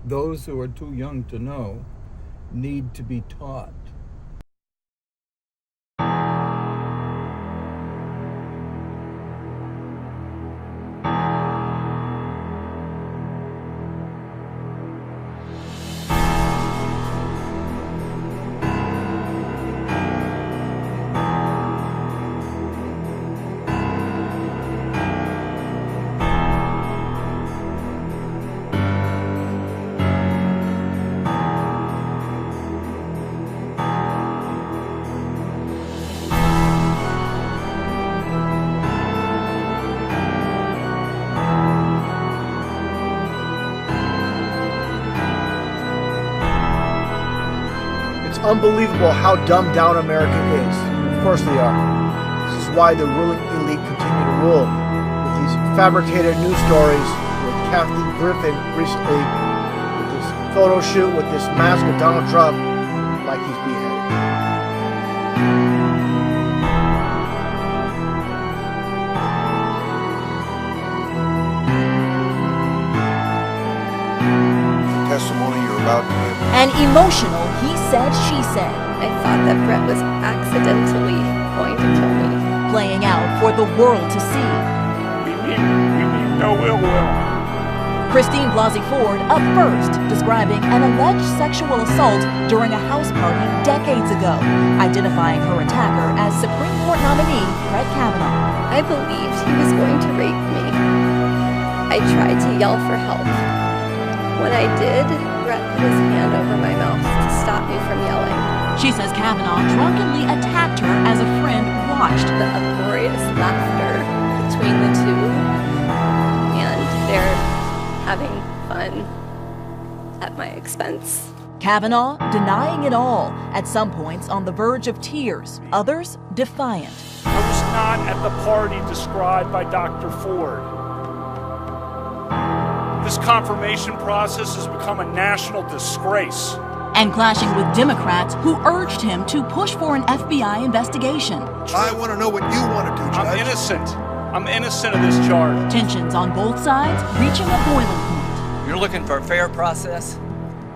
Those who are too young to know need to be taught. Unbelievable how dumbed down America is. Of course they are. This is why the ruling elite continue to rule. With these fabricated news stories, with Kathy Griffin recently, with this photo shoot with this mask of Donald Trump, like he's beheaded. Testimony you're about to give. An emotional he said, she said. I thought that Brett was accidentally going to kill me. Playing out for the world to see. We mean no ill will. Christine Blasey Ford up first, describing an alleged sexual assault during a house party decades ago, identifying her attacker as Supreme Court nominee Brett Kavanaugh. I believed he was going to rape me. I tried to yell for help. When I did, Brett put his hand over my mouth to stop me from yelling. She says Kavanaugh drunkenly attacked her as a friend watched. The uproarious laughter between the two, and they're having fun at my expense. Kavanaugh denying it all, at some points on the verge of tears, others defiant. I was not at the party described by Dr. Ford. This confirmation process has become a national disgrace. And clashing with Democrats who urged him to push for an FBI investigation. I want to know what you want to do, Judge. I'm innocent. I'm innocent of this charge. Tensions on both sides reaching a boiling point. You're looking for a fair process?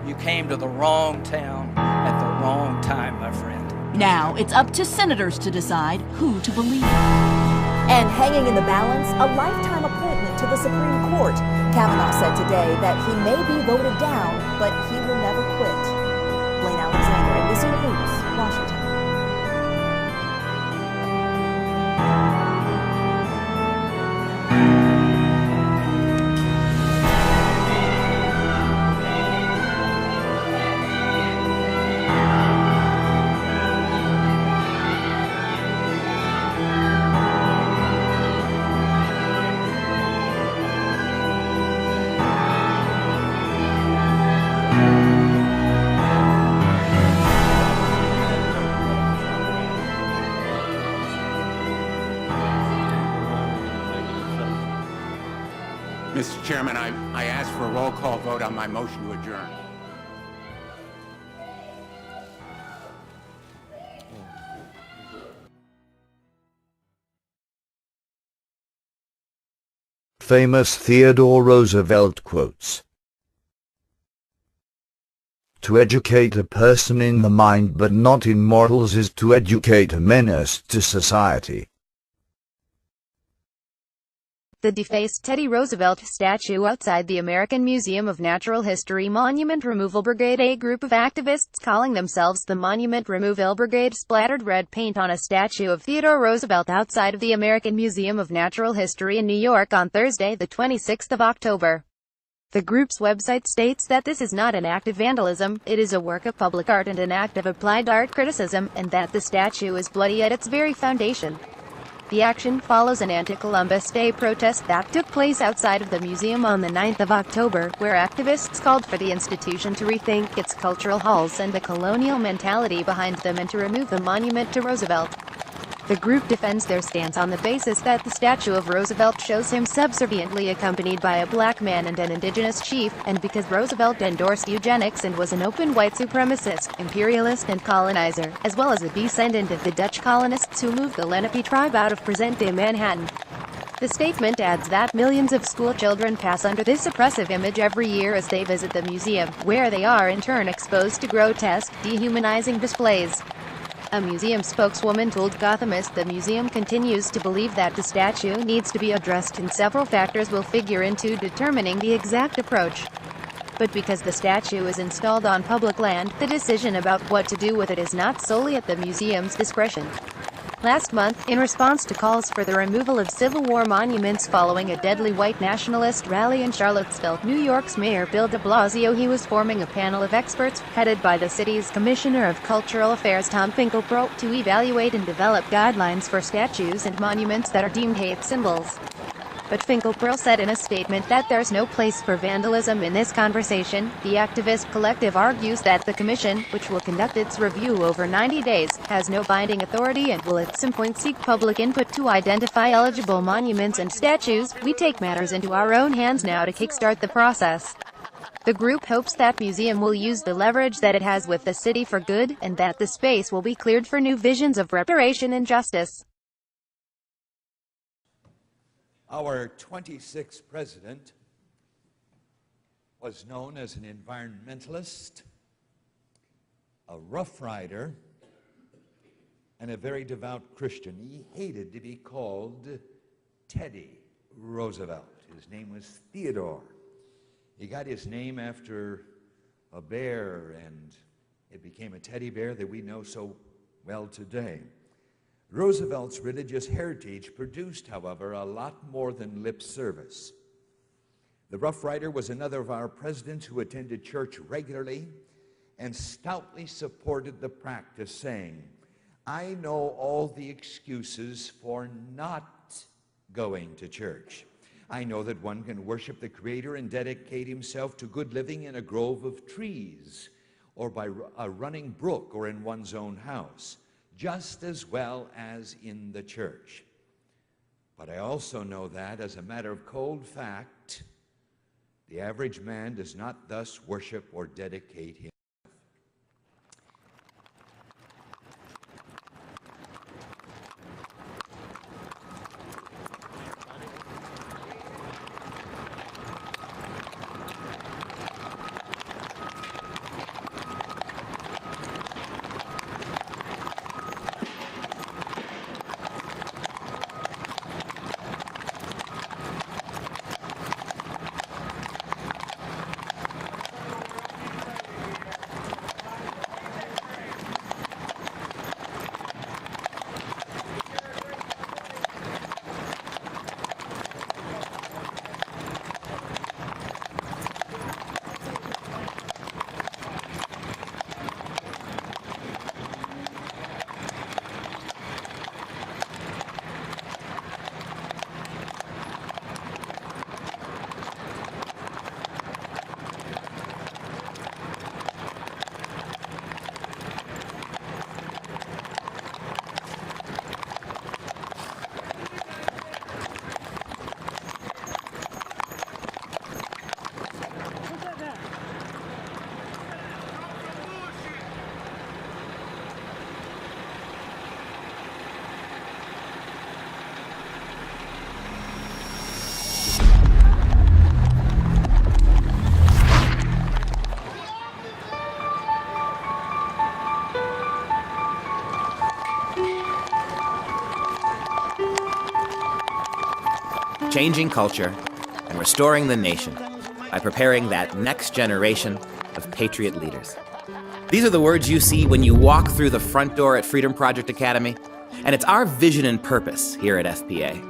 You came to the wrong town at the wrong time, my friend. Now it's up to senators to decide who to believe. And hanging in the balance, a lifetime appointment to the Supreme Court. Kavanaugh said today that he may be voted down, but he will never quit. Blaine Alexander, NBC News, Washington. Mr. Chairman, I ask for a roll call vote on my motion to adjourn. Famous Theodore Roosevelt quotes. To educate a person in the mind but not in morals is to educate a menace to society. The defaced Teddy Roosevelt statue outside the American Museum of Natural History Monument Removal Brigade. A group of activists calling themselves the Monument Removal Brigade splattered red paint on a statue of Theodore Roosevelt outside of the American Museum of Natural History in New York on Thursday, the 26th of October. The group's website states that this is not an act of vandalism, it is a work of public art and an act of applied art criticism, and that the statue is bloody at its very foundation. The action follows an anti-Columbus Day protest that took place outside of the museum on the 9th of October, where activists called for the institution to rethink its cultural halls and the colonial mentality behind them and to remove the monument to Roosevelt. The group defends their stance on the basis that the statue of Roosevelt shows him subserviently accompanied by a black man and an indigenous chief, and because Roosevelt endorsed eugenics and was an open white supremacist, imperialist and colonizer, as well as a descendant of the Dutch colonists who moved the Lenape tribe out of present-day Manhattan. The statement adds that millions of school children pass under this oppressive image every year as they visit the museum, where they are in turn exposed to grotesque, dehumanizing displays. A museum spokeswoman told Gothamist the museum continues to believe that the statue needs to be addressed and several factors will figure into determining the exact approach. But because the statue is installed on public land, the decision about what to do with it is not solely at the museum's discretion. Last month, in response to calls for the removal of Civil War monuments following a deadly white nationalist rally in Charlottesville, New York's Mayor Bill de Blasio, he was forming a panel of experts, headed by the city's Commissioner of Cultural Affairs Tom Finkelpearl, to evaluate and develop guidelines for statues and monuments that are deemed hate symbols. But Finkelpearl said in a statement that there's no place for vandalism in this conversation. The activist collective argues that the commission, which will conduct its review over 90 days, has no binding authority and will at some point seek public input to identify eligible monuments and statues. We take matters into our own hands now to kickstart the process. The group hopes that museum will use the leverage that it has with the city for good, and that the space will be cleared for new visions of reparation and justice. Our 26th president was known as an environmentalist, a Rough Rider, and a very devout Christian. He hated to be called Teddy Roosevelt. His name was Theodore. He got his name after a bear, and it became a teddy bear that we know so well today. Roosevelt's religious heritage produced, however, a lot more than lip service. The Rough Rider was another of our presidents who attended church regularly and stoutly supported the practice, saying, "I know all the excuses for not going to church. I know that one can worship the Creator and dedicate himself to good living in a grove of trees, or by a running brook, or in one's own house, just as well as in the church. But I also know that, as a matter of cold fact, the average man does not thus worship or dedicate himself." Changing culture and restoring the nation by preparing that next generation of patriot leaders. These are the words you see when you walk through the front door at Freedom Project Academy, and it's our vision and purpose here at FPA.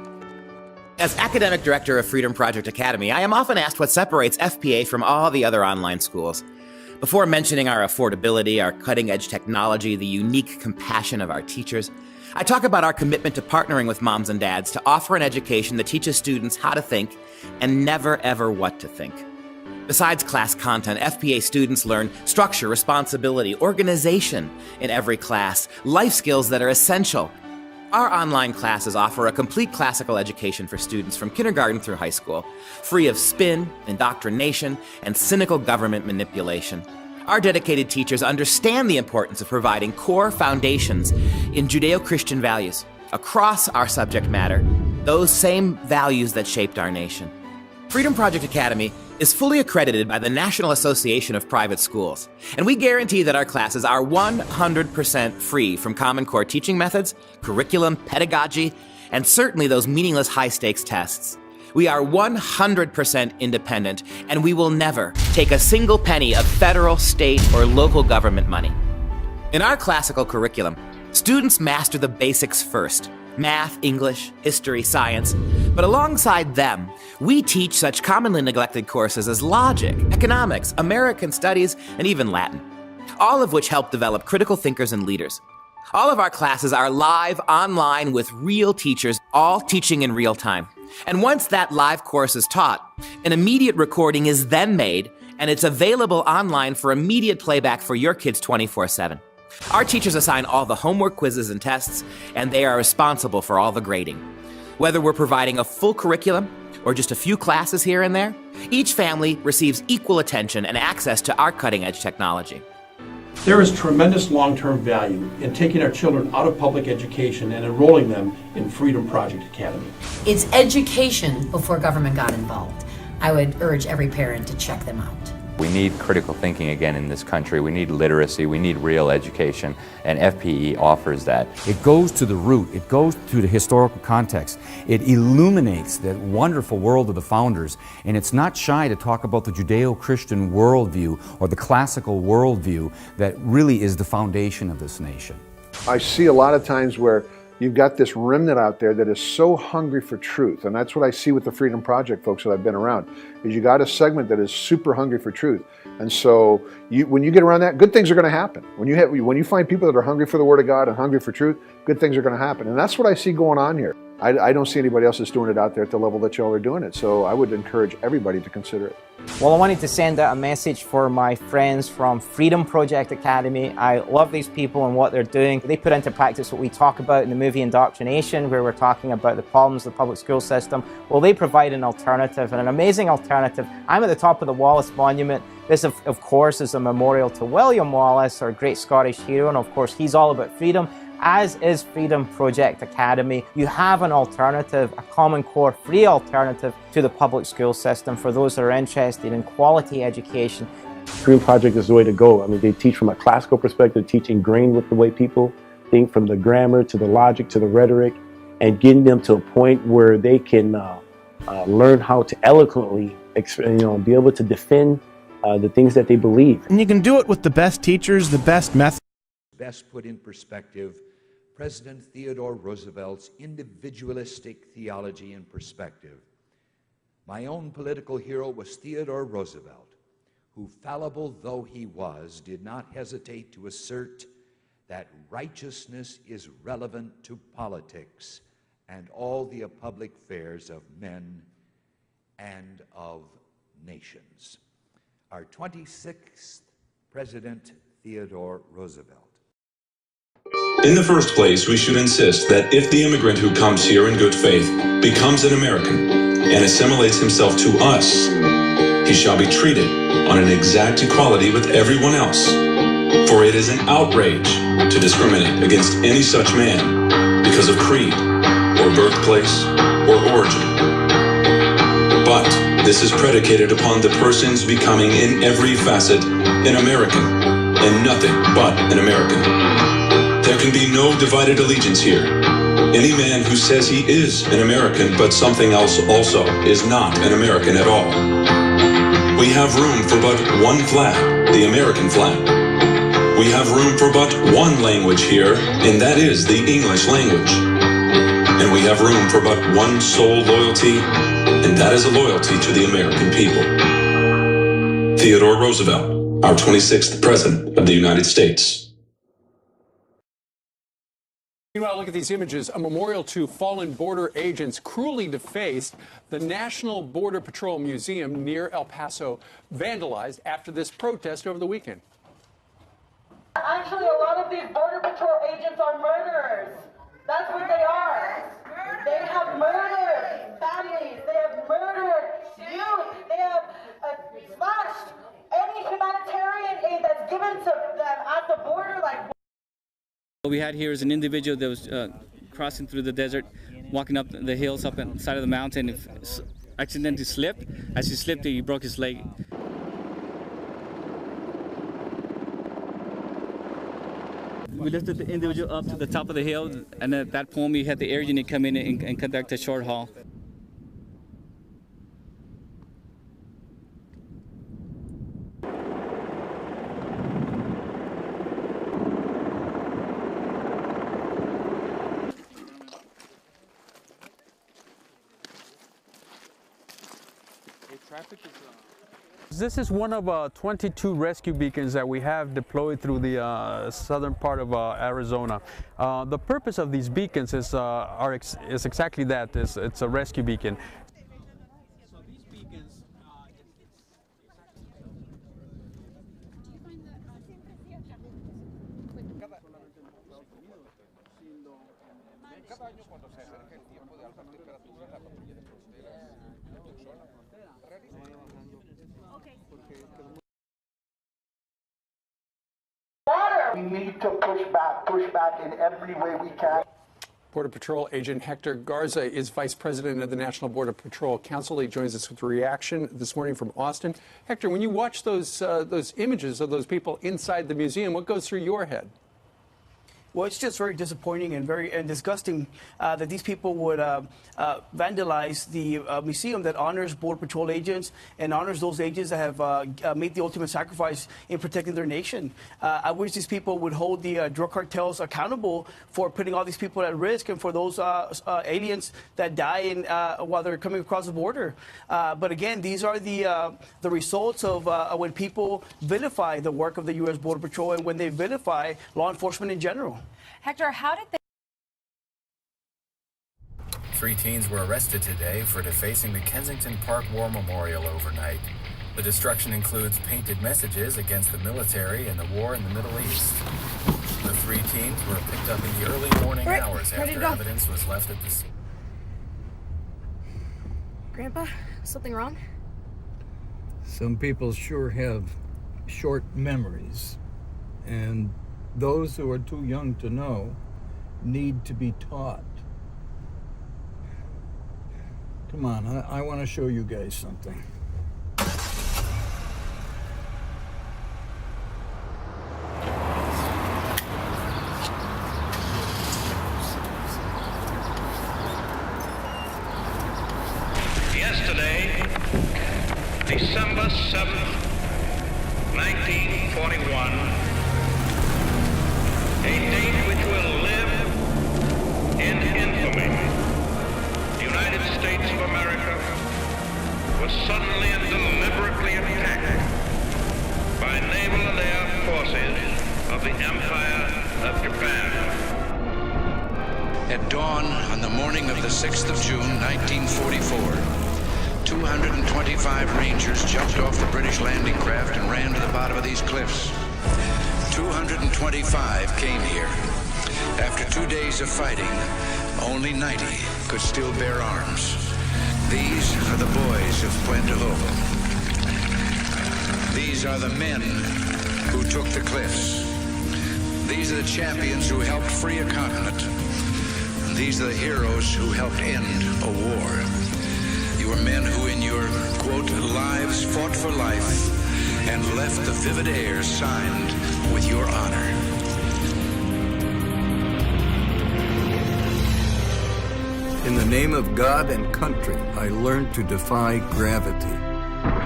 As academic director of Freedom Project Academy, I am often asked what separates FPA from all the other online schools. Before mentioning our affordability, our cutting-edge technology, the unique compassion of our teachers, I talk about our commitment to partnering with moms and dads to offer an education that teaches students how to think and never ever what to think. Besides class content, FPA students learn structure, responsibility, organization in every class, life skills that are essential. Our online classes offer a complete classical education for students from kindergarten through high school, free of spin, indoctrination, and cynical government manipulation. Our dedicated teachers understand the importance of providing core foundations in Judeo-Christian values across our subject matter those same values that shaped our nation. Freedom Project Academy is fully accredited by the National Association of Private Schools, and we guarantee that our classes are 100% free from Common Core teaching methods, curriculum, pedagogy, and certainly those meaningless high-stakes tests. We are 100% independent, and we will never take a single penny of federal, state, or local government money. In our classical curriculum, students master the basics first: math, English, history, science. But alongside them, we teach such commonly neglected courses as logic, economics, American studies, and even Latin, all of which help develop critical thinkers and leaders. All of our classes are live online with real teachers, all teaching in real time. And once that live course is taught, an immediate recording is then made, and it's available online for immediate playback for your kids 24/7. Our teachers assign all the homework, quizzes, and tests, and they are responsible for all the grading. Whether we're providing a full curriculum or just a few classes here and there, each family receives equal attention and access to our cutting-edge technology. There is tremendous long-term value in taking our children out of public education and enrolling them in Freedom Project Academy. It's education before government got involved. I would urge every parent to check them out. We need critical thinking again in this country. We need literacy. We need real education, and FPE offers that. It goes to the root. It goes to the historical context. It illuminates that wonderful world of the founders, and it's not shy to talk about the Judeo-Christian worldview or the classical worldview that really is the foundation of this nation. I see a lot of times where you've got this remnant out there that is so hungry for truth, and that's what I see with the Freedom Project folks that I've been around, is you got a segment that is super hungry for truth. And so when you get around that, good things are going to happen. When you find people that are hungry for the Word of God and hungry for truth, good things are going to happen. And that's what I see going on here. I don't see anybody else that's doing it out there at the level that y'all are doing it, so I would encourage everybody to consider it. Well, I wanted to send out a message for my friends from Freedom Project Academy. I love these people and what they're doing. They put into practice what we talk about in the movie Indoctrination, where we're talking about the problems of the public school system. Well, they provide an alternative, and an amazing alternative. I'm at the top of the Wallace Monument. This, of course, is a memorial to William Wallace, our great Scottish hero, and of course, he's all about freedom, as is Freedom Project Academy. You have an alternative, a Common Core free alternative to the public school system for those that are interested in quality education. Freedom Project is the way to go. I mean, they teach from a classical perspective, teach ingrained with the way people think, from the grammar to the logic to the rhetoric, and getting them to a point where they can learn how to eloquently, be able to defend the things that they believe. And you can do it with the best teachers, the best methods. Best put in perspective President Theodore Roosevelt's individualistic theology and perspective. My own political hero was Theodore Roosevelt, who, fallible though he was, did not hesitate to assert that righteousness is relevant to politics and all the public affairs of men and of nations. Our 26th President, Theodore Roosevelt. In the first place, we should insist that if the immigrant who comes here in good faith becomes an American and assimilates himself to us, he shall be treated on an exact equality with everyone else. For it is an outrage to discriminate against any such man because of creed, or birthplace, or origin. But this is predicated upon the person's becoming in every facet an American, and nothing but an American. There can be no divided allegiance here. Any man who says he is an American but something else also is not an American at all. We have room for but one flag, the American flag. We have room for but one language here, and that is the English language. And we have room for but one sole loyalty, and that is a loyalty to the American people. Theodore Roosevelt, our 26th President of the United States. Meanwhile, look at these images. A memorial to fallen border agents cruelly defaced. The National Border Patrol Museum near El Paso vandalized after this protest over the weekend. Actually, a lot of these Border Patrol agents are murderers. That's what they are. They have murdered families. They have murdered youth. They have slashed any humanitarian aid that's given to them at the border. What we had here is an individual that was crossing through the desert walking up the hills up on the side of the mountain. He accidentally slipped. As he slipped, he broke his leg. We lifted the individual up to the top of the hill, and at that point, we had the air unit come in and conduct a short haul. This is one of 22 rescue beacons that we have deployed through the southern part of Arizona. The purpose of these beacons is exactly that. It's a rescue beacon. We need to push back in every way we can. Border Patrol Agent Hector Garza is Vice President of the National Border Patrol Council. He joins us with a reaction this morning from Austin. Hector, when you watch those images of those people inside the museum, what goes through your head? Well, it's just very disappointing and very disgusting that these people would vandalize the museum that honors Border Patrol agents and honors those agents that have made the ultimate sacrifice in protecting their nation. I wish these people would hold the drug cartels accountable for putting all these people at risk and for those aliens that die while they're coming across the border. But again, these are the results of when people vilify the work of the U.S. Border Patrol and when they vilify law enforcement in general. Hector, how did they... 3 teens were arrested today for defacing the Kensington Park War Memorial overnight. The destruction includes painted messages against the military and the war in the Middle East. The 3 teens were picked up in the early morning hours after evidence was left at the scene. Grandpa, something wrong? Some people sure have short memories, and those who are too young to know need to be taught. Come on, I want to show you guys something. Yesterday, December 7th, 1941, a date which will live in infamy. The United States of America was suddenly and deliberately attacked by naval and air forces of the Empire of Japan. At dawn on the morning of the 6th of June, 1944, 225 Rangers jumped off the British landing craft and ran to the bottom of these cliffs. 225 came here. After 2 days of fighting, only 90 could still bear arms. These are the boys of Puente Hope. These are the men who took the cliffs. These are the champions who helped free a continent. And these are the heroes who helped end a war. You are men who in your, quote, lives fought for life and left the vivid air signed with your honor. In the name of God and country, I learned to defy gravity.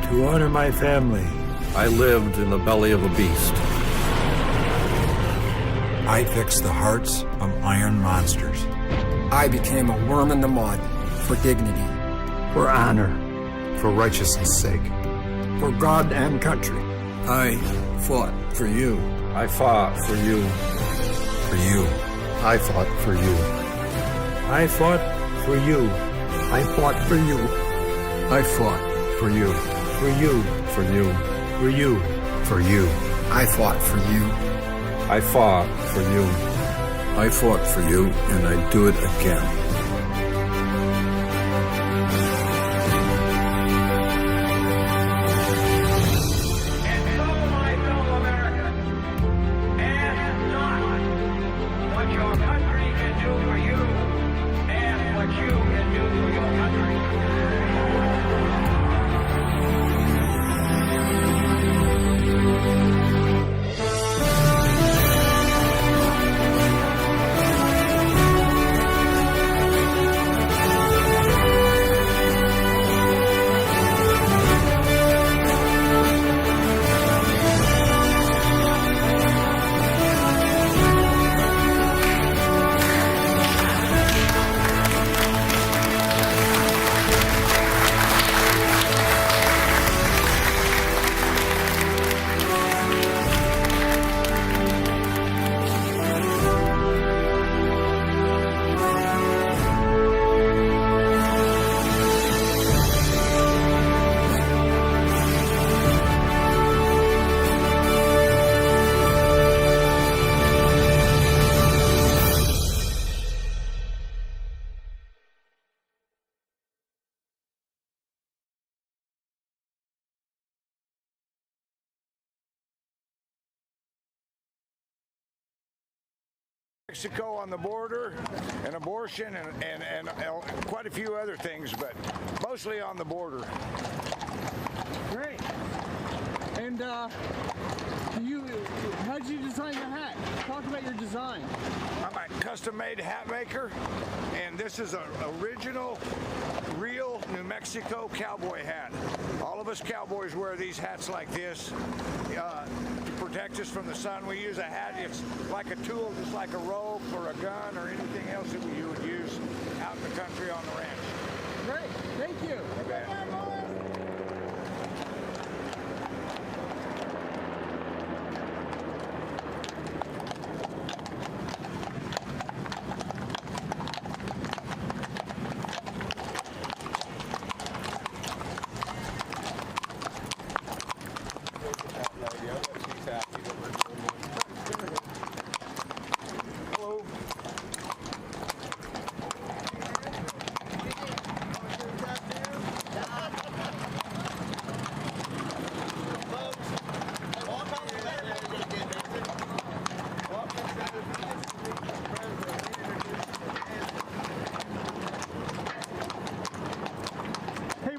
To honor my family, I lived in the belly of a beast. I fixed the hearts of iron monsters. I became a worm in the mud for dignity, For honor, for righteousness' sake, for God and country. I fought for you. I fought for you. For you. I fought for you. I fought for you. I fought for you. I fought for you. For you. For you. For you. For you. I fought for you. I fought for you. I fought for you, and I do it again. Mexico on the border, and abortion, and quite a few other things, but mostly on the border. Great. And how'd you design the hat? Talk about your design. I'm a custom-made hat maker, and this is an original, real New Mexico cowboy hat. All of us cowboys wear these hats like this to protect us from the sun. We use a hat. It's like a tool, just like a rope or a gun or anything else that you would use out in the country on the ranch. Great. Thank you.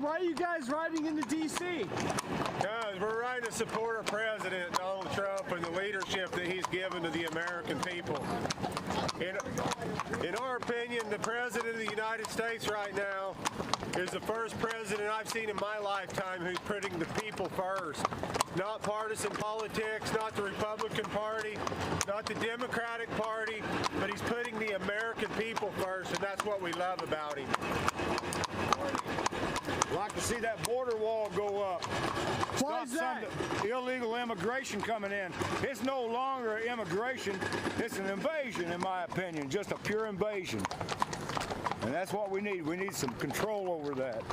Why are you guys riding into D.C.? Because we're riding to support our president, Donald Trump, and the leadership that he's given to the American people. In our opinion, the president of the United States right now is the first president I've seen in my lifetime who's putting the people first. Not partisan politics, not the Republican Party, not the Democratic Party, but he's putting the American people first, and that's what we love about him. I'd like to see that border wall go up. Why is that? Some illegal immigration coming in. It's no longer immigration, it's an invasion in my opinion, just a pure invasion. And that's what we need. We need some control over that.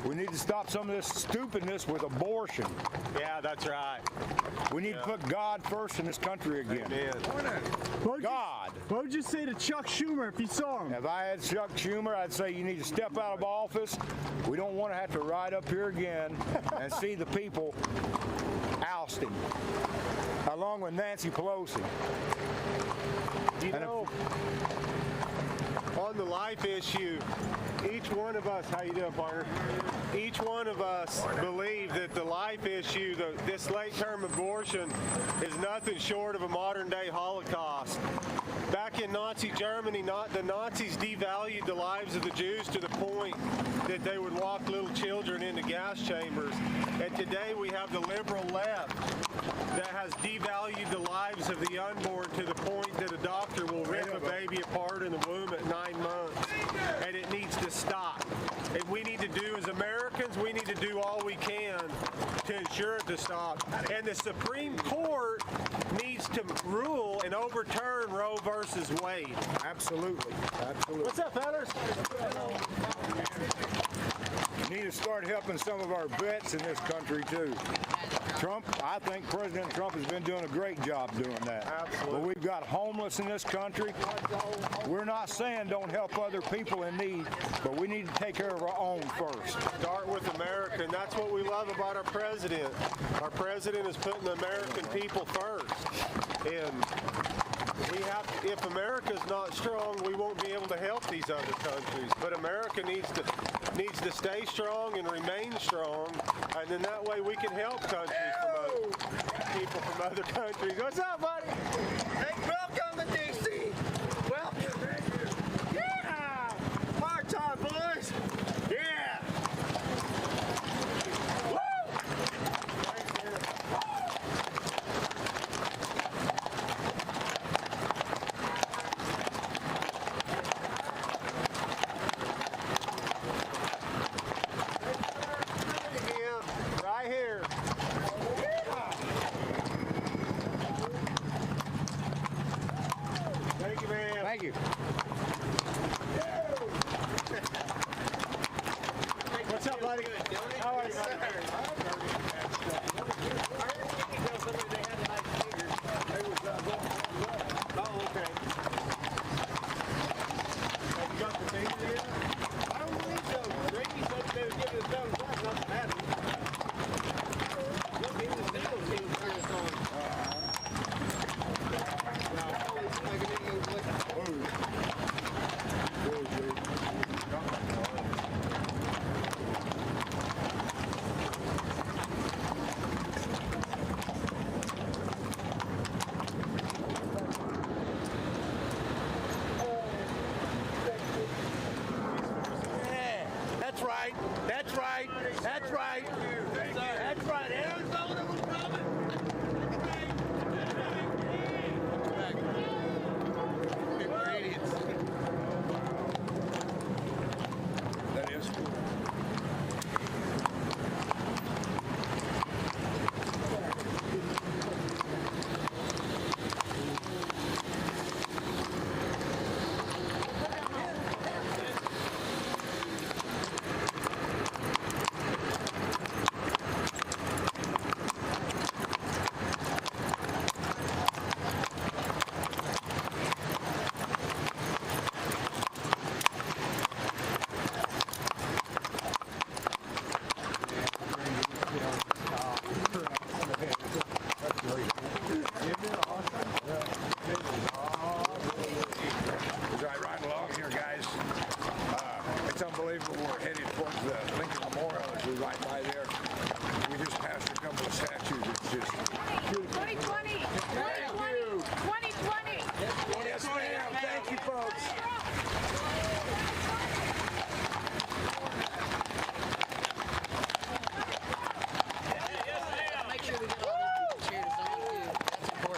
We need to stop some of this stupidness with abortion. Yeah, that's right. We need to put God first in this country again. God. What would you say to Chuck Schumer if you saw him? If I had Chuck Schumer, I'd say you need to step out of office. We don't want to have to ride up here again and see the people oust him, along with Nancy Pelosi. You know, on the life issue, each one of us, how you doing, partner? Each one of us believe that the life issue, this late-term abortion, is nothing short of a modern-day Holocaust. Back in Nazi Germany, the Nazis devalued the lives of the Jews to the point that they would walk little children into gas chambers. And today we have the liberal left that has devalued the lives of the unborn to the point that a doctor will rip a baby apart in the womb at 9 months. And it needs to stop. And we need to do, as Americans, we need to do all we can to ensure it to stop. And the Supreme Court needs to rule and overturn Roe versus Wade. Absolutely. Absolutely. What's up, fellas? We need to start helping some of our vets in this country, too. I think President Trump has been doing a great job doing that. Absolutely. But we've got homeless in this country. We're not saying don't help other people in need, but we need to take care of our own first. Start with America, and that's what we love about our president. Our president is putting the American people first. And if America's not strong, we won't be able to help these other countries. But America needs to stay strong and remain strong, and then that way we can help countries people from other countries. What's up, buddy? Hey, welcome to D.C. Welcome. Yeah! Hard time, boys. Yeah!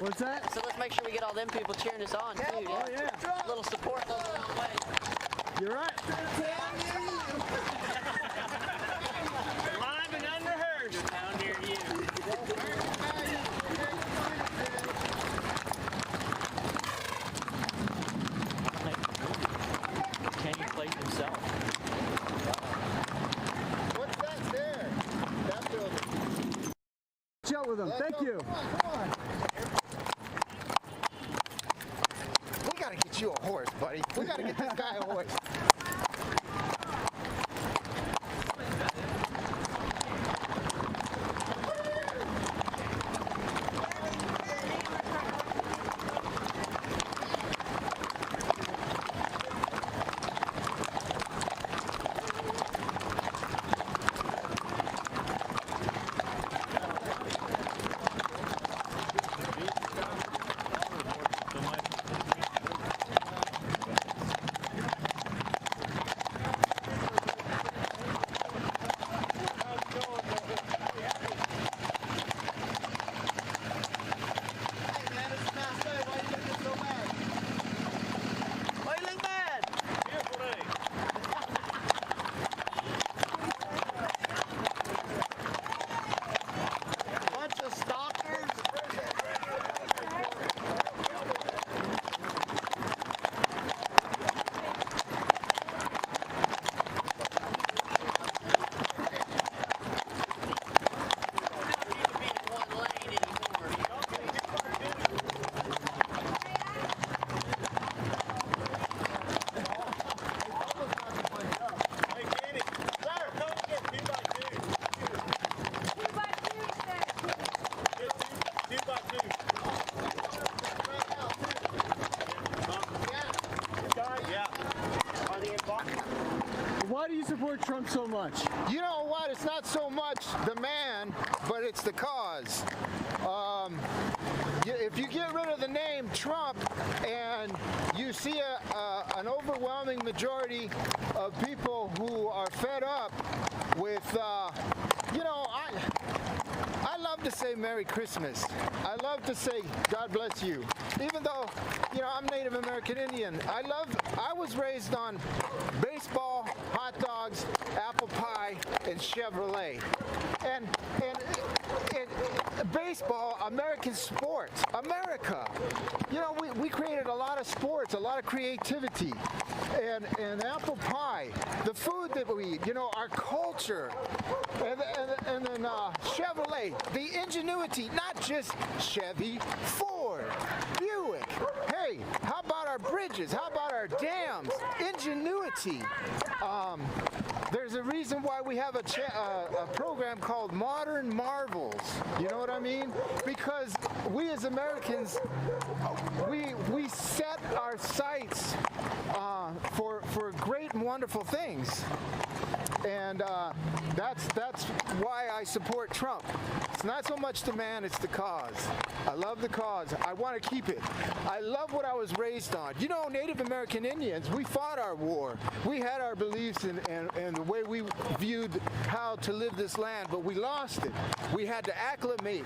What's that? So let's make sure we get all them people cheering us on, too. Oh, yeah. A little support goes a long way. You're right. Live and unrehearsed down near you. Can he play himself? What's that there? That building. Chill with him. Thank you. Come on. We gotta get you a horse, buddy. We gotta get this guy a horse. Why do you support Trump so much? You know what? It's not so much the man, but it's the cause. If you get rid of the name Trump and you see an overwhelming majority of people who are fed up with, I love to say Merry Christmas. I love to say God bless you. Even though, I'm Native American Indian. I was raised on baseball, hot dogs, apple pie, and Chevrolet. And baseball, American sports, America. We created a lot of sports, a lot of creativity. And apple pie, the food that we eat, our culture. And then Chevrolet, the ingenuity, not just Chevy, Ford, Buick. Hey, how about our bridges? How about our dams? Ingenuity. There's a reason why we have a program called Modern Marvels. You know what I mean? Because we as Americans, we set our sights for great and wonderful things. And that's why I support Trump. It's not so much the man, it's the cause. I love the cause. I want to keep it. I love what I was raised on. Native American Indians, we fought our war. We had our beliefs and the way we viewed how to live this land, but we lost it. We had to acclimate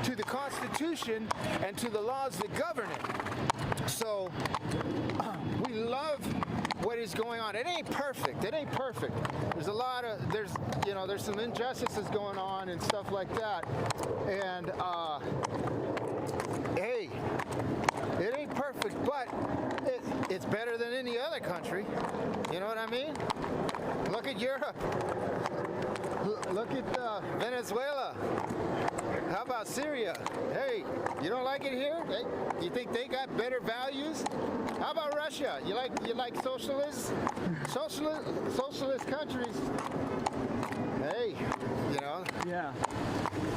to the Constitution and to the laws that govern it. So we love what is going on. It ain't perfect. It ain't perfect. There's a lot of, there's some injustices going on and stuff like that. And, hey, it ain't perfect, but it's better than any other country. You know what I mean? Look at Europe. Look at Venezuela. How about Syria? Hey, you don't like it here? Hey, you think they got better values? How about Russia? You like socialists? Socialist countries. Hey, Yeah.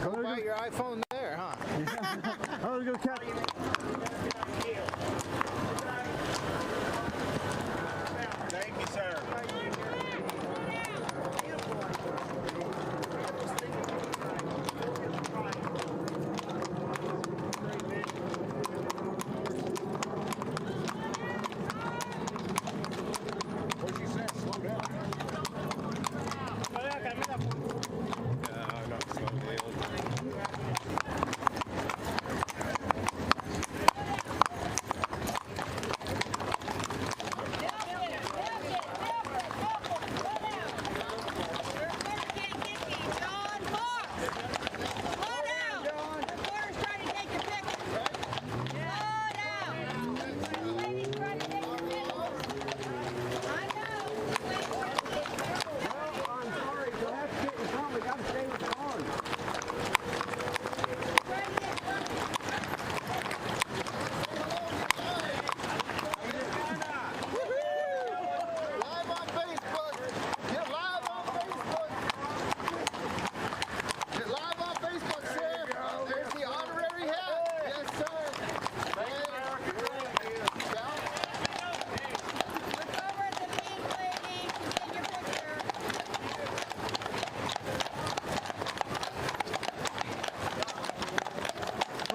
Go buy your iPhone there, huh? I want to go catch. Thank you, sir.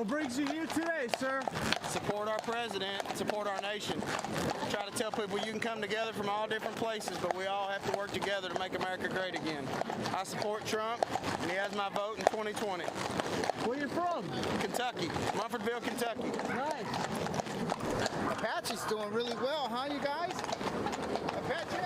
What brings you here today, sir? Support our president, support our nation. Try to tell people you can come together from all different places, but we all have to work together to make America great again. I support Trump, and he has my vote in 2020. Where you from? Kentucky, Mumfordville, Kentucky. Nice. Apache's doing really well, huh, you guys? Apache!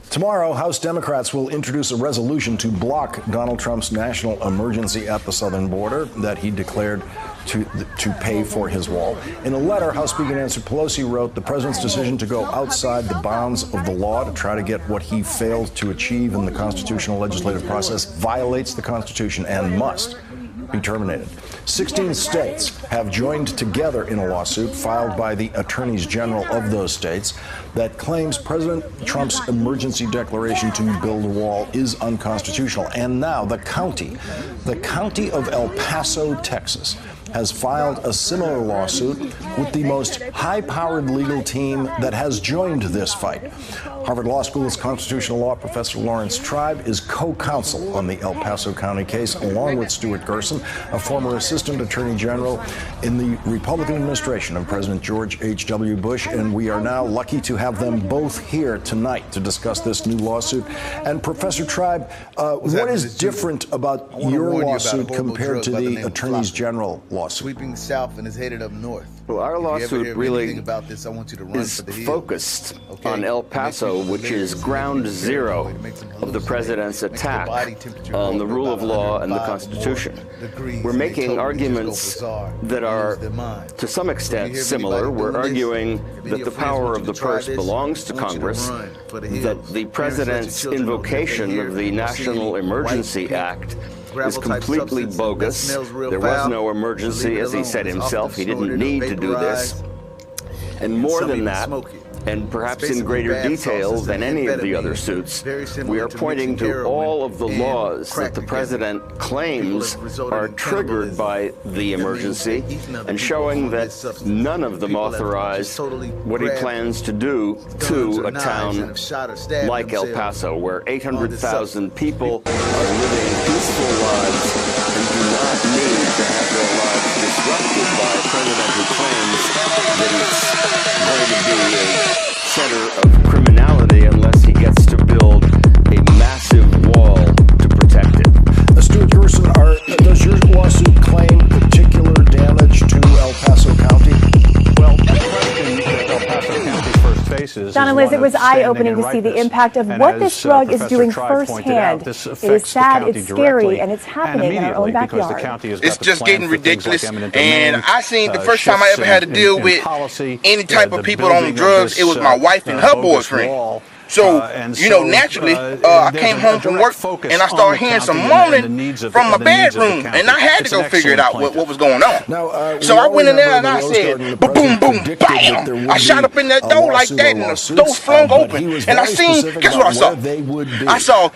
Tomorrow, House Democrats will introduce a resolution to block Donald Trump's national emergency at the southern border that he declared to pay for his wall. In a letter, House Speaker Nancy Pelosi wrote, the president's decision to go outside the bounds of the law to try to get what he failed to achieve in the constitutional legislative process violates the Constitution and must be terminated. 16 states have joined together in a lawsuit filed by the attorneys general of those states that claims President Trump's emergency declaration to build a wall is unconstitutional. And now the county of El Paso, Texas, has filed a similar lawsuit with the most high-powered legal team that has joined this fight. Harvard Law School's constitutional law professor Lawrence Tribe is co-counsel on the El Paso County case, along with Stuart Gerson, a former assistant attorney general in the Republican administration of President George H.W. Bush. And we are now lucky to have them both here tonight to discuss this new lawsuit. And Professor Tribe, what is different about your lawsuit compared to the attorneys general lawsuit? Sweeping south and is headed up north. Well, our lawsuit really about this, I want you to run is for the focused on El Paso, which is ground zero of the president's attack on the rule of law and the Constitution. We're making arguments that are, to some extent, similar. We're arguing that the power of the purse belongs to Congress, that the president's invocation of the National Emergency Act is completely bogus. There was no emergency, as he said himself. He didn't need to do this. And more than that, and perhaps in greater detail than any of the other suits, we are pointing to all of the laws that the president claims are triggered by the emergency and showing that none of them authorize what he plans to do to a town like El Paso, where 800,000 people are living peaceful lives and do not need to have their lives disrupted by a president who claims that it's going to be a center of criminality unless he gets to build a massive wall to protect it. Stuart Gerson, does your lawsuit claim particular damage to El Paso County? Well, the question that El Paso County first faces Donna Liz, it was eye-opening to see the impact of what this drug is doing firsthand. It is sad, it's scary, and it's happening in our own backyard. It's just getting ridiculous, and I seen the first time I ever had to deal with any type of people on drugs, it was my wife and her boyfriend. So, you know, naturally, I came home from work and I started hearing some moaning from my bedroom, and I had to go figure it out what was going on. So I went in there and I said, boom, boom, bam! I shot up in that door like that, and the door flung open, and I seen, guess what I saw? I saw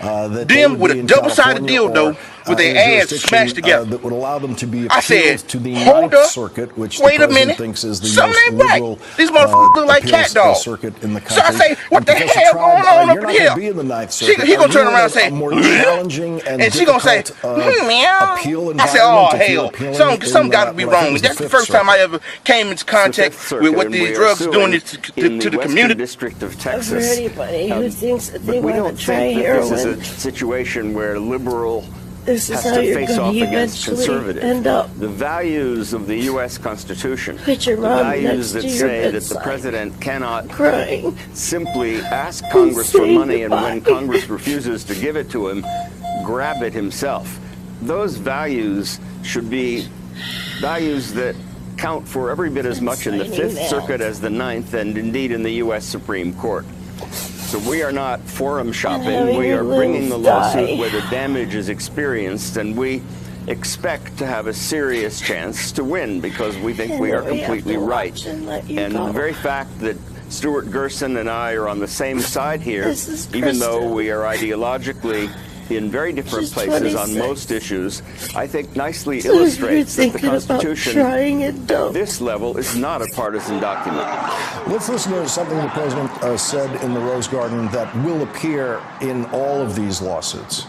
them with a double-sided dildo with their ass smashed together. That would allow them to be I said, to the hold Ninth up, Circuit, which wait the a minute, thinks is the something most ain't right. liberal, These motherfuckers look like cat dogs. Circuit in the So I country. say, what the Professor hell Tribe, going on you're up not here? gonna be in the Ninth Circuit. He gonna turn around and say, more challenging and she gonna say, meow. Appeal I said, oh environment hell, something got to be wrong. That's the first time I ever came into contact with what these drugs are doing to the community. District of For Texas. anybody who thinks that they We want don't to try think that heroin, this is a situation where liberal this is has how to you're face going off to against eventually conservative. end up. The values of the U.S. Constitution, Put your the mom values next that to your say that the bedside, president cannot crying. simply ask Congress for saying money, and when goodbye. Congress refuses to give it to him, grab it himself. Those values should be values that count for every bit as much in the Fifth Circuit as the Ninth, and indeed in the U.S. Supreme Court. So we are not forum shopping. We are bringing the lawsuit where the damage is experienced, and we expect to have a serious chance to win because we think we are completely right. And the very fact that Stuart Gerson and I are on the same side here, even though we are ideologically in very different places on most issues, I think nicely illustrates that the Constitution at this level is not a partisan document. Let's listen to something the President said in the Rose Garden that will appear in all of these lawsuits.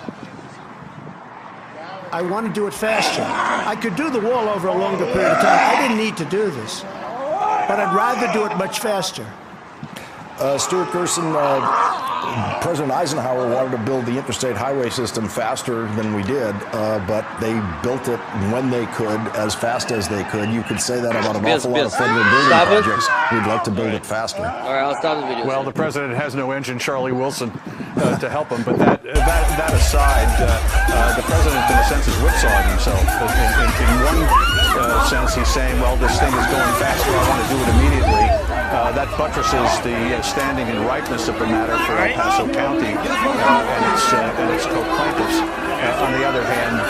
I want to do it faster. I could do the wall over a longer period of time. I didn't need to do this, but I'd rather do it much faster. Stuart Gerson, President Eisenhower wanted to build the interstate highway system faster than we did, but they built it when they could, as fast as they could. You could say that about an awful lot of federal building projects. We'd like to build it faster. All right, I'll stop the video. Well, the president has no engine, Charlie Wilson, to help him. But that aside, the president, in a sense, is whipsawing himself. In one sense, he's saying, well, this thing is going faster. I want to do it immediately. That buttresses the standing and ripeness of the matter for El Paso County and its co-plaintiffs. On the other hand,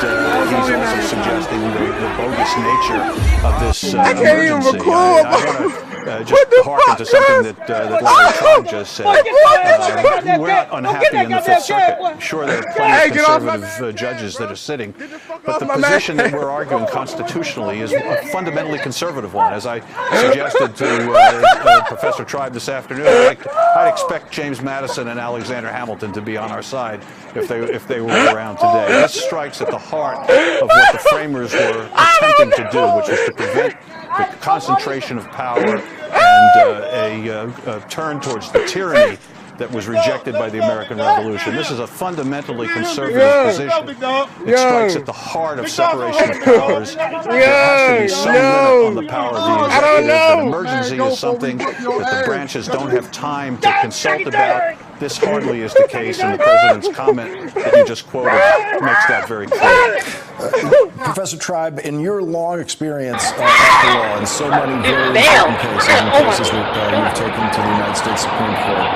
he's also suggesting the bogus nature of this emergency. I want to just hearken to something that Larry Tribe just said. We're not unhappy in the Fifth Circuit. Sure, there are plenty of conservative judges that are sitting, but the position that we're arguing constitutionally is a fundamentally conservative one. As I suggested to Professor Tribe this afternoon, I'd expect James Madison and Alexander Hamilton to be on our side if they were around today. This strikes at the heart of what the framers were attempting to do, which was to prevent the concentration of power and a turn towards the tyranny that was rejected by the American Revolution. This is a fundamentally conservative position. It strikes at the heart of separation of powers. There has to be some limit on the power of the executive. An emergency is something that the branches don't have time to consult about. This hardly is the case, and the president's comment that you just quoted makes that very clear. Professor Tribe, in your long experience at the law and so many very important cases and cases that you've taken to the United States Supreme Court,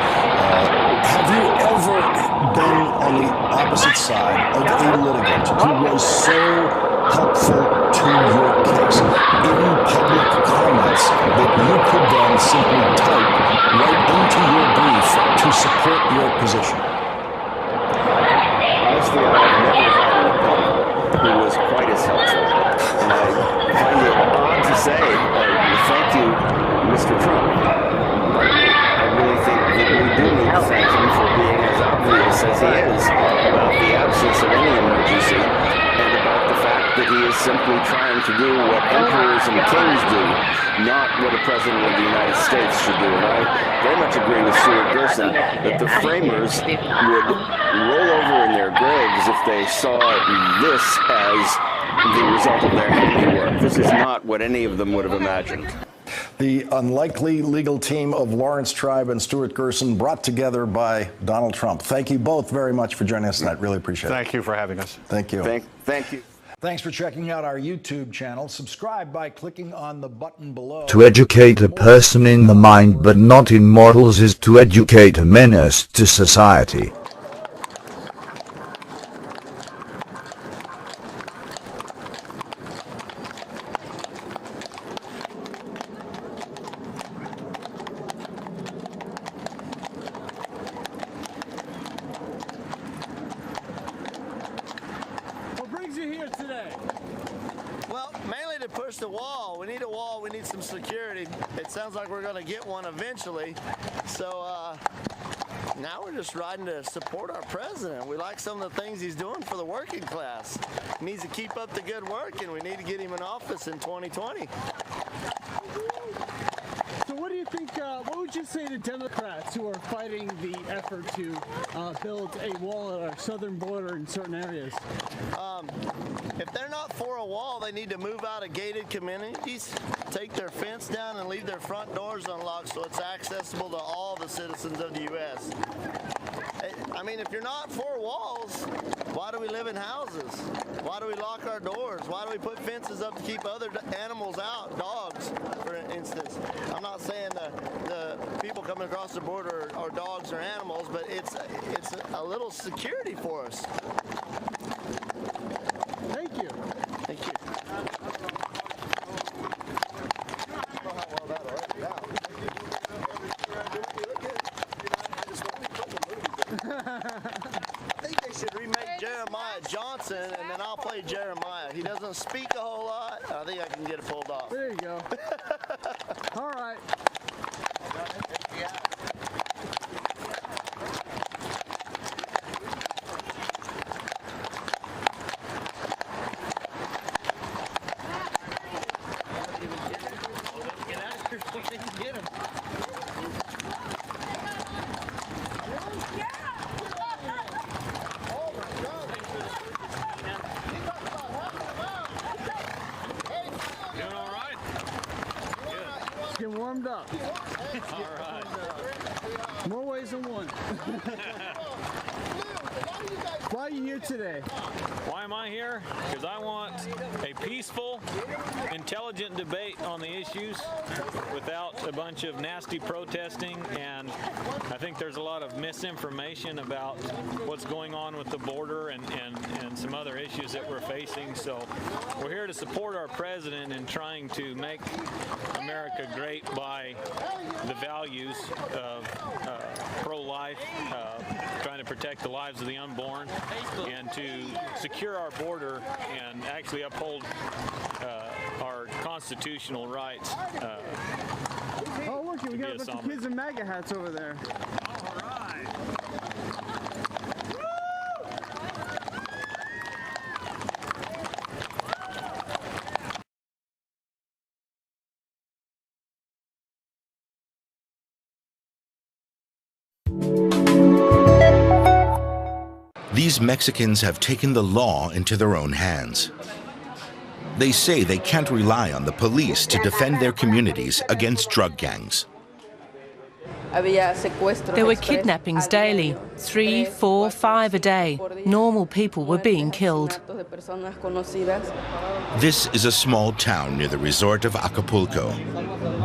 have you ever been on the opposite side of a litigant who was so helpful to your case in public comments that you could then simply type right into your brief to support your position? Honestly, I've never had an opponent who was quite as helpful. And I find it odd to say, thank you, Mr. Trump. But I really think that we do need to thank him for being as obvious as he is about the absence of any emergency and about the fact that he is simply trying to do what emperors and kings do, not what a president of the United States should do. And I very much agree with Stuart Gerson that the framers would roll over in their graves if they saw this as the result of their handiwork. This is not what any of them would have imagined. The unlikely legal team of Lawrence Tribe and Stuart Gerson, brought together by Donald Trump. Thank you both very much for joining us tonight. Really appreciate it. Thank you for having us. Thank you. Thank you. Thanks for checking out our YouTube channel. Subscribe by clicking on the button below. To educate a person in the mind but not in morals is to educate a menace to society. Well, mainly to push the wall. We need a wall. We need some security. It sounds like we're going to get one eventually. So now we're just riding to support our president. We like some of the things he's doing for the working class. He needs to keep up the good work, and we need to get him in office in 2020. So what do you think, what would you say to Democrats who are fighting the effort to build a wall at our southern border in certain areas? If they're not for a wall, they need to move out of gated communities, take their fence down, and leave their front doors unlocked so it's accessible to all the citizens of the U.S. I mean, if you're not for walls, Why do we live in houses? Why do we lock our doors? Why do we put fences up to keep other animals out, dogs, for instance? I'm not saying the people coming across the border are dogs or animals, but it's a little security for us. Thank you. Thank you. I think they should remake Jeremiah Johnson, and then I'll play Jeremiah. He doesn't speak a whole lot. I think I can get it pulled off. There you go. All right. Get him. Doing all right? Let's get warmed up. All right. More ways than one. Why are you here today? Why am I here? Because I want a peaceful, intelligent debate on the issues without a bunch of nasty protesting, and I think there's a lot of misinformation about what's going on with the border and some other issues that we're facing. So we're here to support our president in trying to make America great by the values of pro-life, trying to protect the lives of the unborn, and to secure our border and actually uphold our constitutional rights. Oh, look, we got a bunch of kids in MAGA hats over there. All right. These Mexicans have taken the law into their own hands. They say they can't rely on the police to defend their communities against drug gangs. There were kidnappings daily, 3, 4, 5 a day. Normal people were being killed. This is a small town near the resort of Acapulco.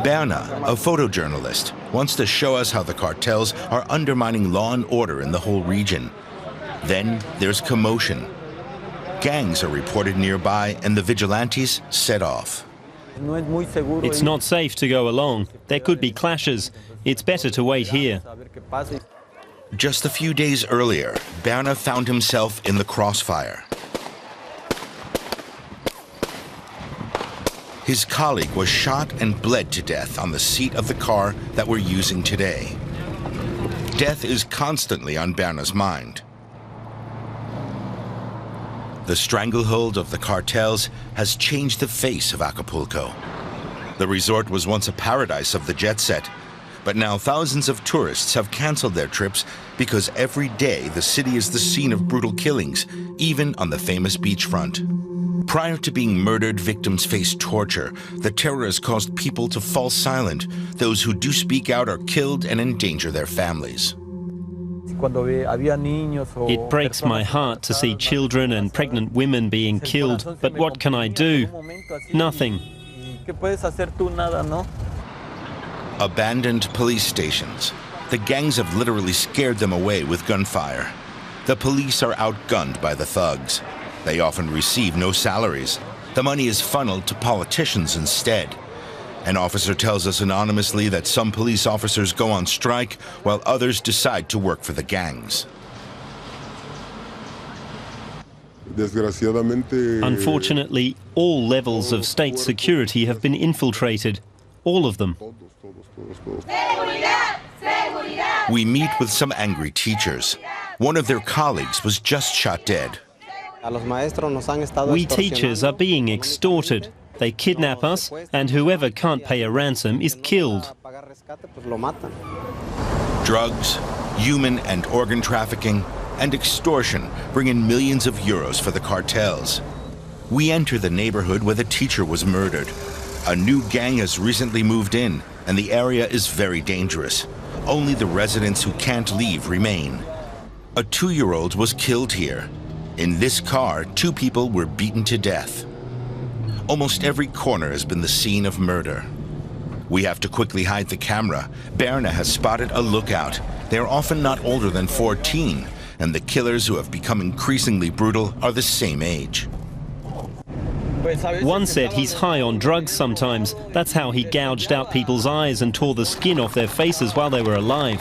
Berna, a photojournalist, wants to show us how the cartels are undermining law and order in the whole region. Then there's commotion. Gangs are reported nearby and the vigilantes set off. It's not safe to go along. There could be clashes. It's better to wait here. Just a few days earlier, Berna found himself in the crossfire. His colleague was shot and bled to death on the seat of the car that we're using today. Death is constantly on Berna's mind. The stranglehold of the cartels has changed the face of Acapulco. The resort was once a paradise of the jet set, but now thousands of tourists have canceled their trips because every day the city is the scene of brutal killings, even on the famous beachfront. Prior to being murdered, victims face torture. The terror has caused people to fall silent. Those who do speak out are killed and endanger their families. It breaks my heart to see children and pregnant women being killed, but what can I do? Nothing. Abandoned police stations. The gangs have literally scared them away with gunfire. The police are outgunned by the thugs. They often receive no salaries. The money is funneled to politicians instead. An officer tells us anonymously that some police officers go on strike while others decide to work for the gangs. Unfortunately, all levels of state security have been infiltrated. All of them. We meet with some angry teachers. One of their colleagues was just shot dead. We teachers are being extorted. They kidnap us, and whoever can't pay a ransom is killed. Drugs, human and organ trafficking, and extortion bring in millions of euros for the cartels. We enter the neighborhood where the teacher was murdered. A new gang has recently moved in, and the area is very dangerous. Only the residents who can't leave remain. A 2-year-old was killed here. In this car, 2 people were beaten to death. Almost every corner has been the scene of murder. We have to quickly hide the camera. Berna has spotted a lookout. They are often not older than 14, and the killers, who have become increasingly brutal, are the same age. One said he's high on drugs sometimes. That's how he gouged out people's eyes and tore the skin off their faces while they were alive.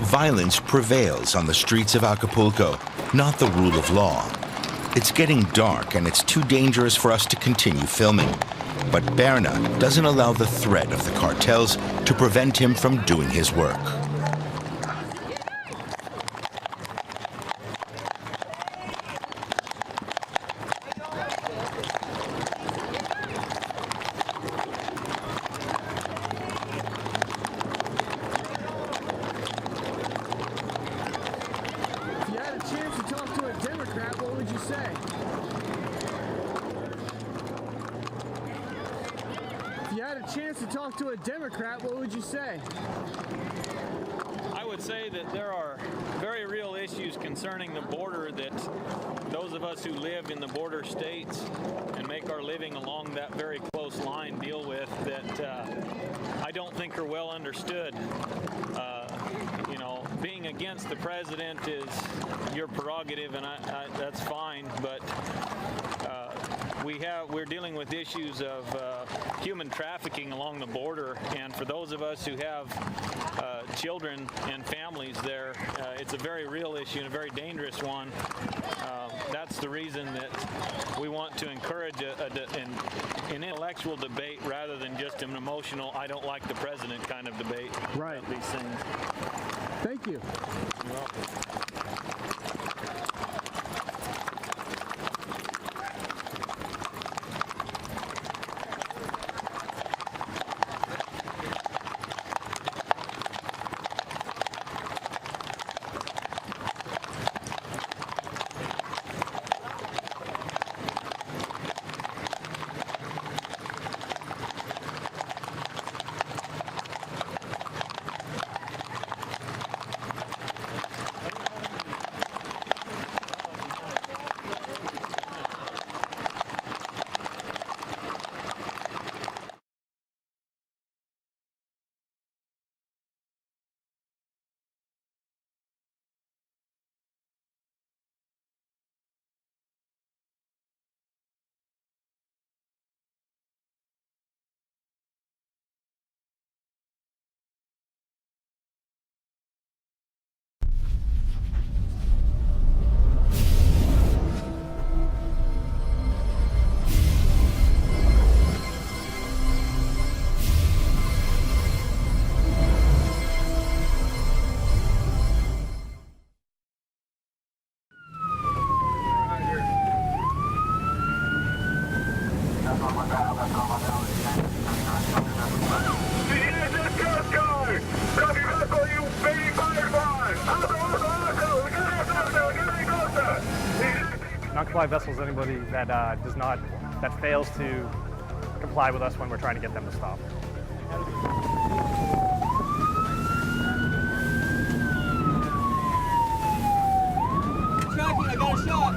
Violence prevails on the streets of Acapulco, not the rule of law. It's getting dark and it's too dangerous for us to continue filming. But Berna doesn't allow the threat of the cartels to prevent him from doing his work. I would say that there are very real issues concerning the border that those of us who live in the border states and make our living along that very close line deal with that I don't think are well understood. You know, being against the president is your prerogative, and that's fine, but we're dealing with issues of human trafficking along the border, and for those of us who have children and families there, it's a very real issue and a very dangerous one. That's the reason that we want to encourage an intellectual debate rather than just an emotional, I don't like the president kind of debate. Right. These things. Thank you. You're welcome. Non-compliant vessel is anybody that that fails to comply with us when we're trying to get them to stop. Tracking, I got a shot.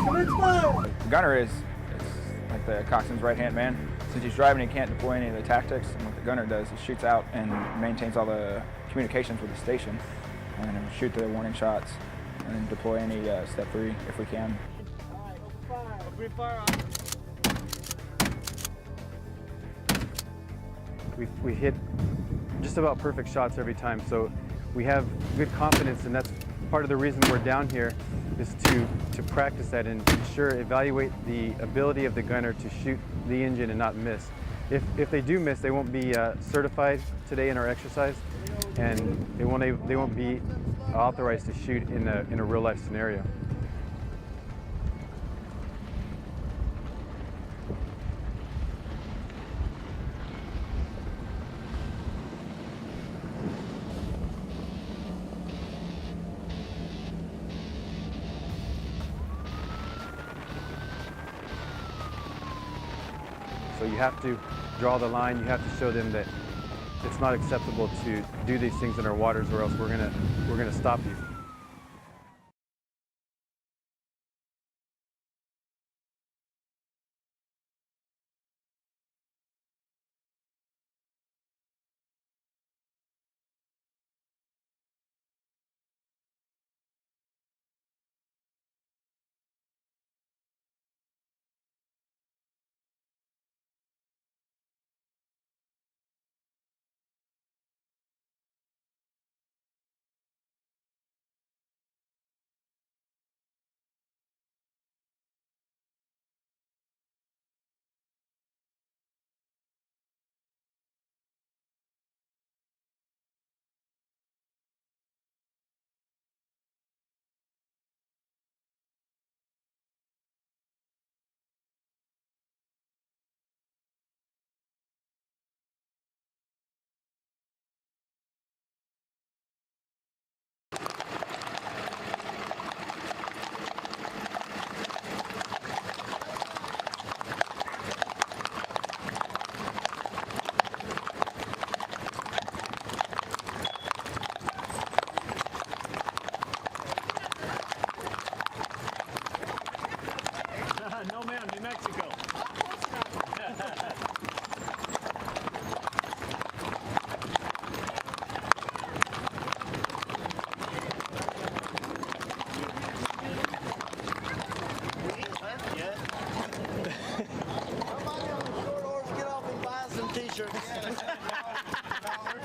Come in, fire. Gunner is like the coxswain's right-hand man. Since he's driving, he can't deploy any of the tactics, and what the gunner does, he shoots out and maintains all the communications with the station, and then shoot the warning shots, and then deploy any step 3 if we can. We hit just about perfect shots every time, so we have good confidence, and that's part of the reason we're down here, is to practice that and evaluate the ability of the gunner to shoot the engine and not miss. If they do miss, they won't be certified today in our exercise, and they won't be authorized to shoot in a real life scenario. So you have to draw the line, you have to show them that it's not acceptable to do these things in our waters, or else we're gonna stop you.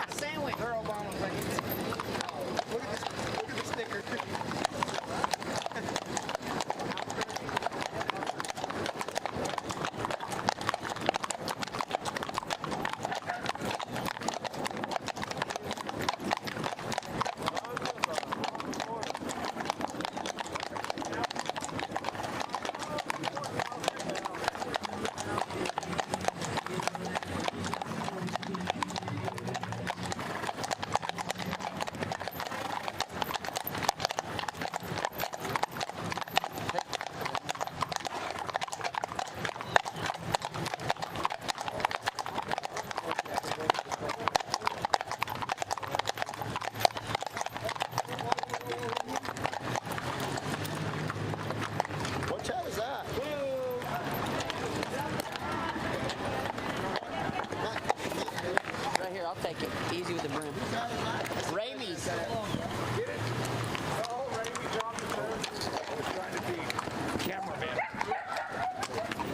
Sandwich. They're Obama things. Look at the sticker. What chat is that? Right here, I'll take it. Easy with the broom. Ramey's. Get it. Oh, Ramey dropped the bird. I was trying to be cameraman.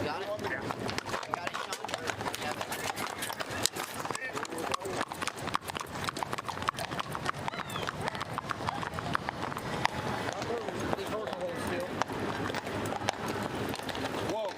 Got it? Got it, Sean? This horse will hold still. Whoa.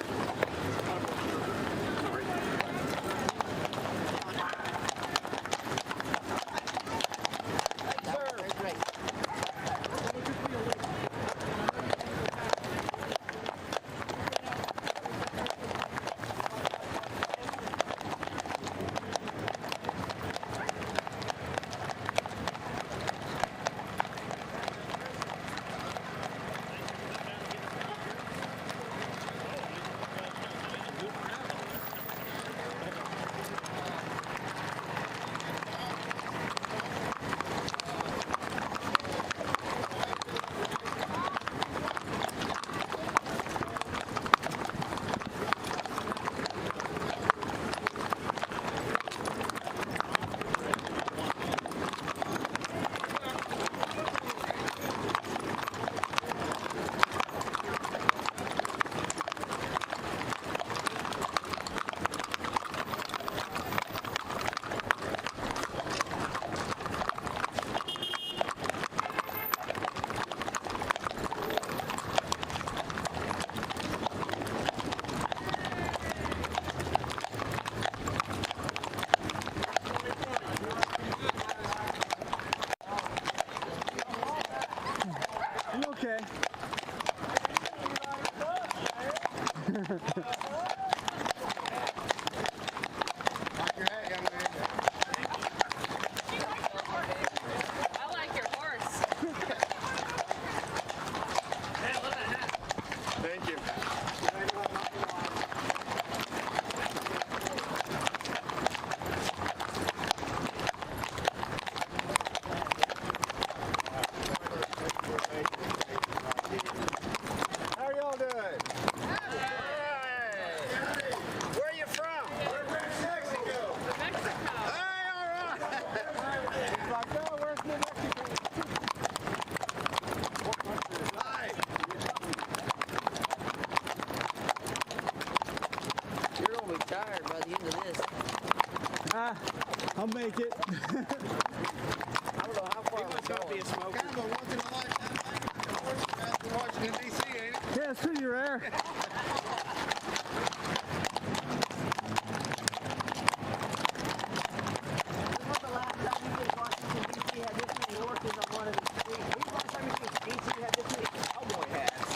Okay. I like your horse. Thank you. How are y'all doing? Where are you from? We're from Mexico. Mexico. Hey, all right. He's like, oh, where's New Mexico? Hi. You're gonna be tired by the end of this. I'll make it. I don't know how far we're going. Be a smoker. Kind of a once in a lifetime thing in Washington, D.C., ain't it? Yeah, it's pretty rare. Cowboy hats.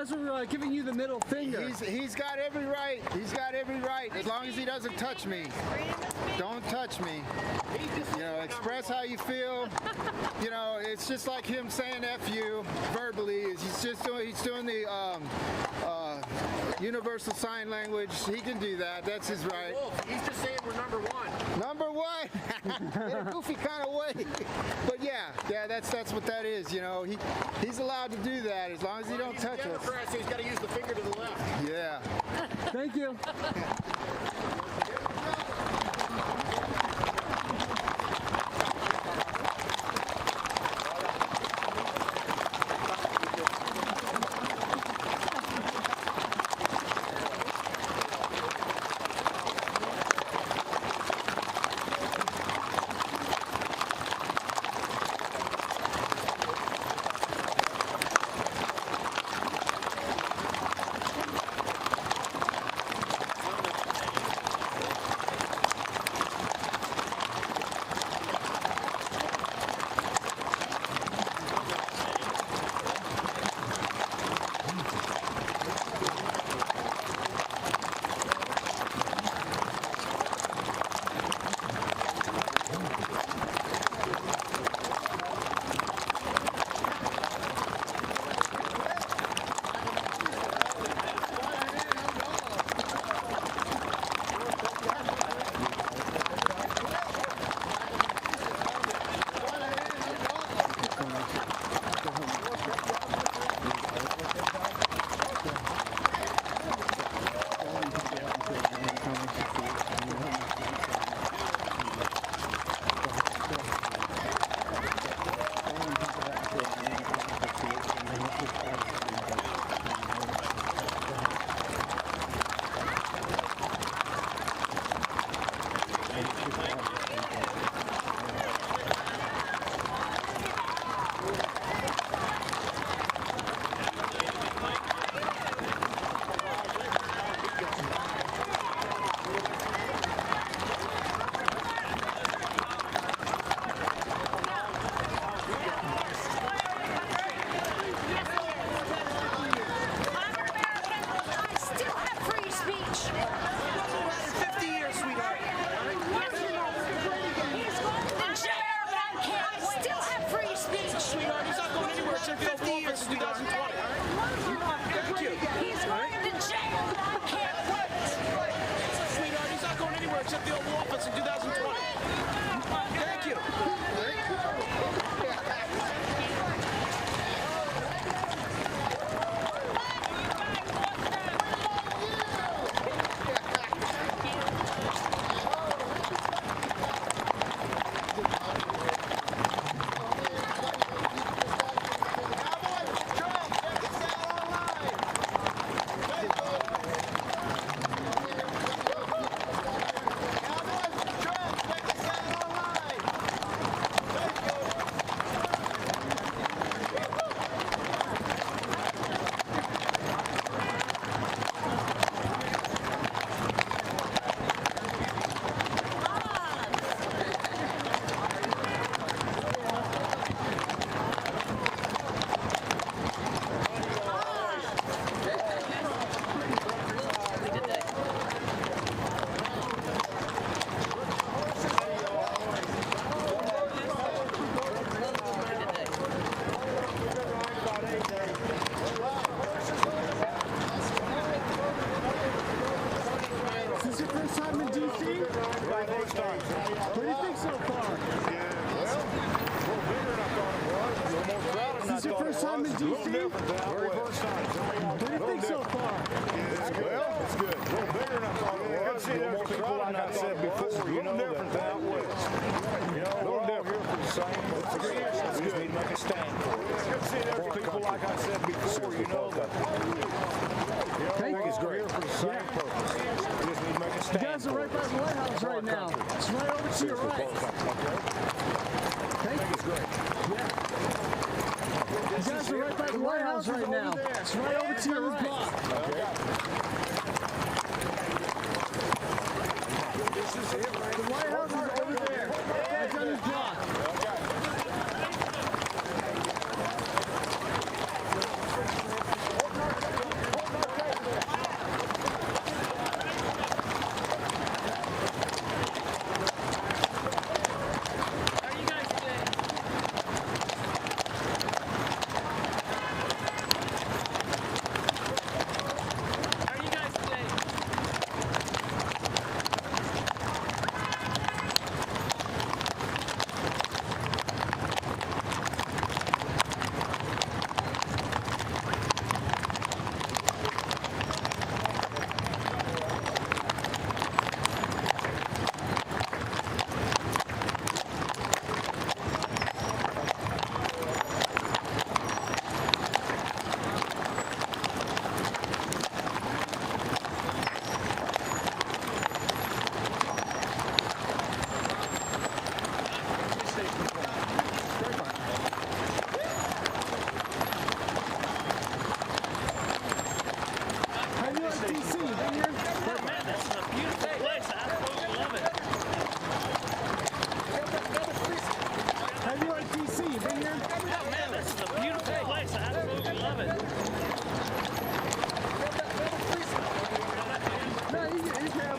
guys are giving you the middle finger. He's got every right. He's got every right. As long as he doesn't touch me. Don't touch me. You know, express how you feel. You know, it's just like him saying F you verbally. He's doing the universal sign language. He can do that. That's his right. He's just saying we're number one. Number one. In a goofy kind of way. But yeah, that's what that is. You know, he's allowed to do that as long as he don't touch us. So he's got to use the finger to the left. Yeah. Thank you.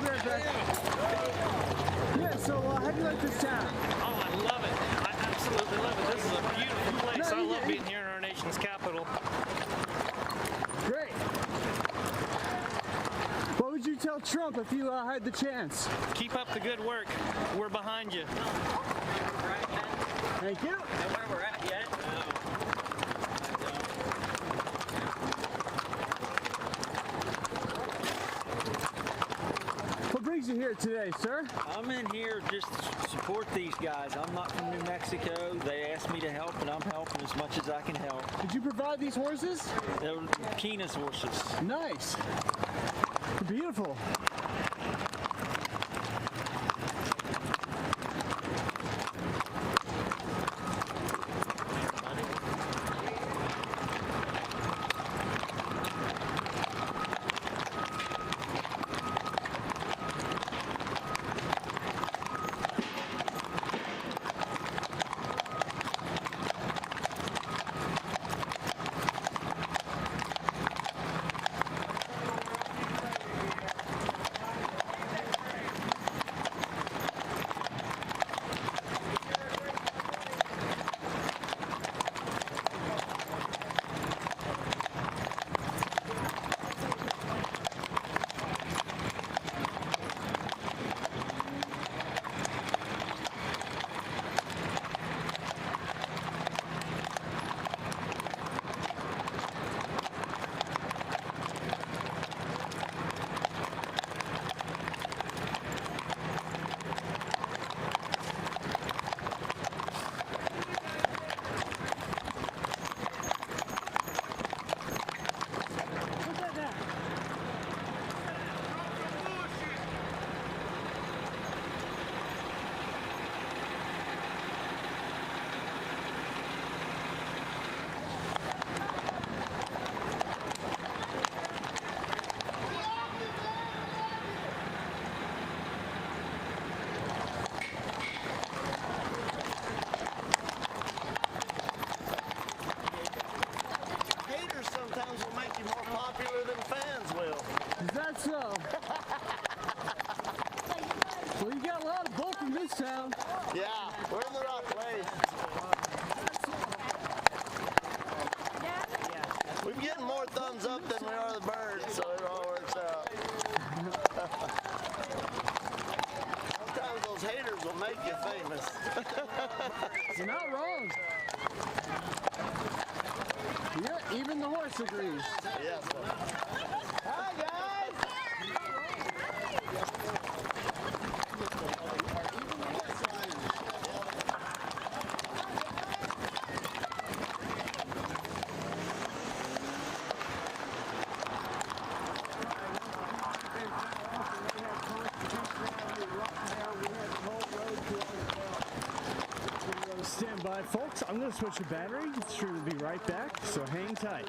be right back. Yeah, so how do you like this town? Oh, I love it. I absolutely love it. This is a beautiful place. I love being here in our nation's capital. Great. What would you tell Trump if you had the chance? Keep up the good work. We're behind you. Thank you. Know where we're at yet? What brings you here today, sir? I'm in here just to support these guys. I'm not from New Mexico. They asked me to help, and I'm helping as much as I can help. Did you provide these horses? They're Keena's horses. Nice. Beautiful. Well, you got a lot of both in this town. Yeah, we're in the right place. We're getting more thumbs up than we are the birds, so it all works out. Sometimes those haters will make you famous. You're not wrong. Yeah, even the horse agrees. Yes, sir. Hi, guys. Stand by, folks. I'm going to switch the battery. It's sure to be right back, so hang tight.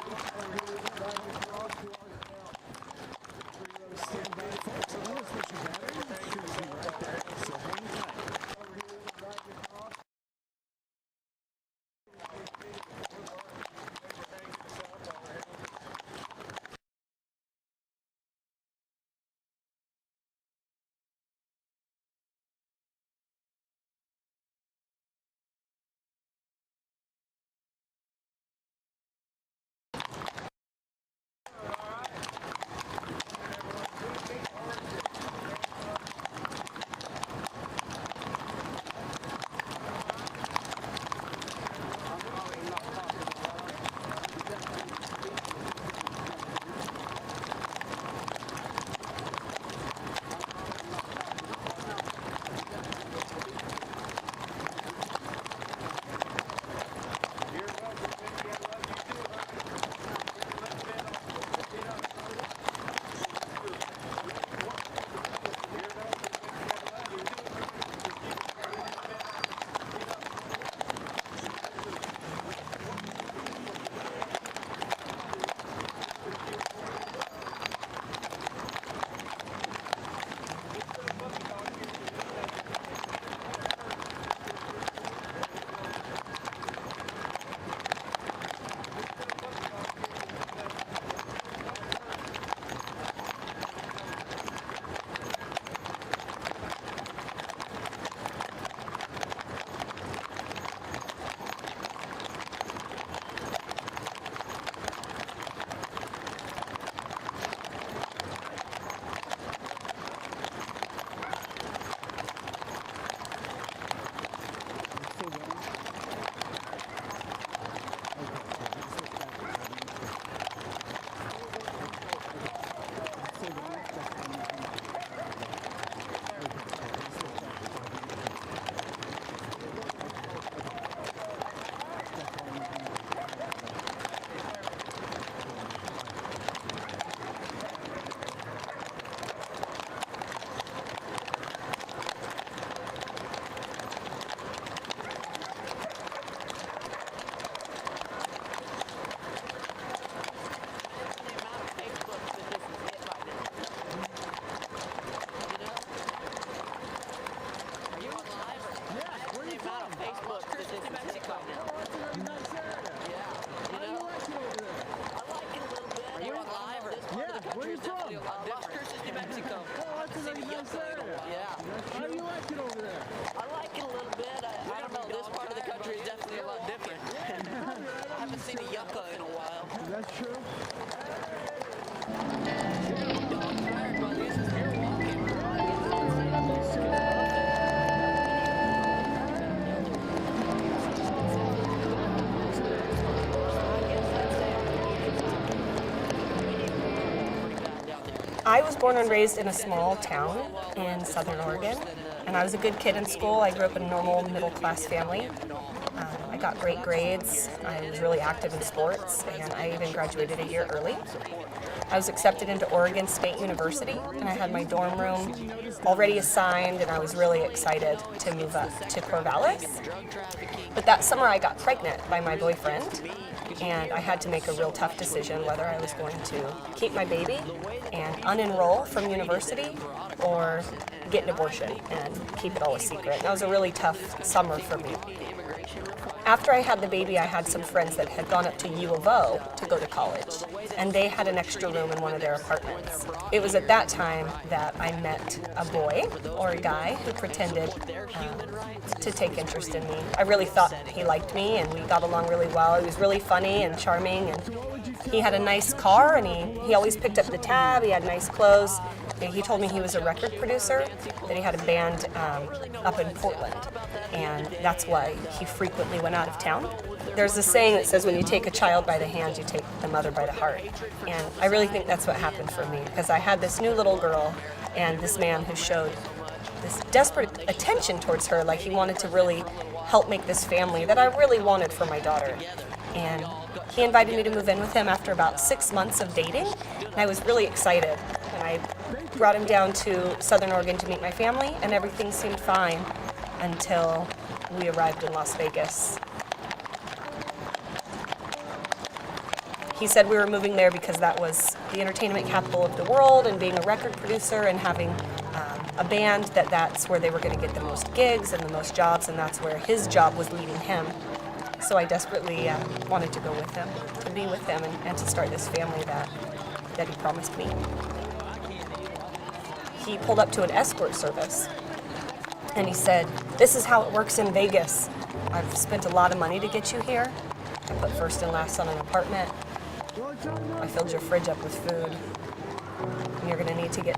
Stand by, folks. I'm going to switch the battery. It's sure to be right back, so hang tight. I was born and raised in a small town in Southern Oregon, and I was a good kid in school. I grew up in a normal middle-class family. I got great grades. I was really active in sports, and I even graduated a year early. I was accepted into Oregon State University, and I had my dorm room already assigned, and I was really excited to move up to Corvallis. But that summer I got pregnant by my boyfriend, and I had to make a real tough decision whether I was going to keep my baby and unenroll from university or get an abortion and keep it all a secret. That was a really tough summer for me. After I had the baby, I had some friends that had gone up to U of O to go to college, and they had an extra room in one of their apartments. It was at that time that I met a boy or a guy who pretended to take interest in me. I really thought he liked me, and we got along really well. He was really funny and charming, and he had a nice car, and he always picked up the tab. He had nice clothes. He told me he was a record producer, that he had a band up in Portland, and that's why he frequently went out of town. There's a saying that says when you take a child by the hand, you take the mother by the heart, and I really think that's what happened for me, because I had this new little girl and this man who showed this desperate attention towards her, like he wanted to really help make this family that I really wanted for my daughter. And he invited me to move in with him after about 6 months of dating, and I was really excited. And I brought him down to Southern Oregon to meet my family, and everything seemed fine until we arrived in Las Vegas. He said we were moving there because that was the entertainment capital of the world, and being a record producer and having a band, that's where they were going to get the most gigs and the most jobs, and that's where his job was leading him. So I desperately wanted to go with him, to be with him, and to start this family that he promised me. He pulled up to an escort service, and he said, "This is how it works in Vegas. I've spent a lot of money to get you here. I put first and last on an apartment. I filled your fridge up with food, and you're going to need to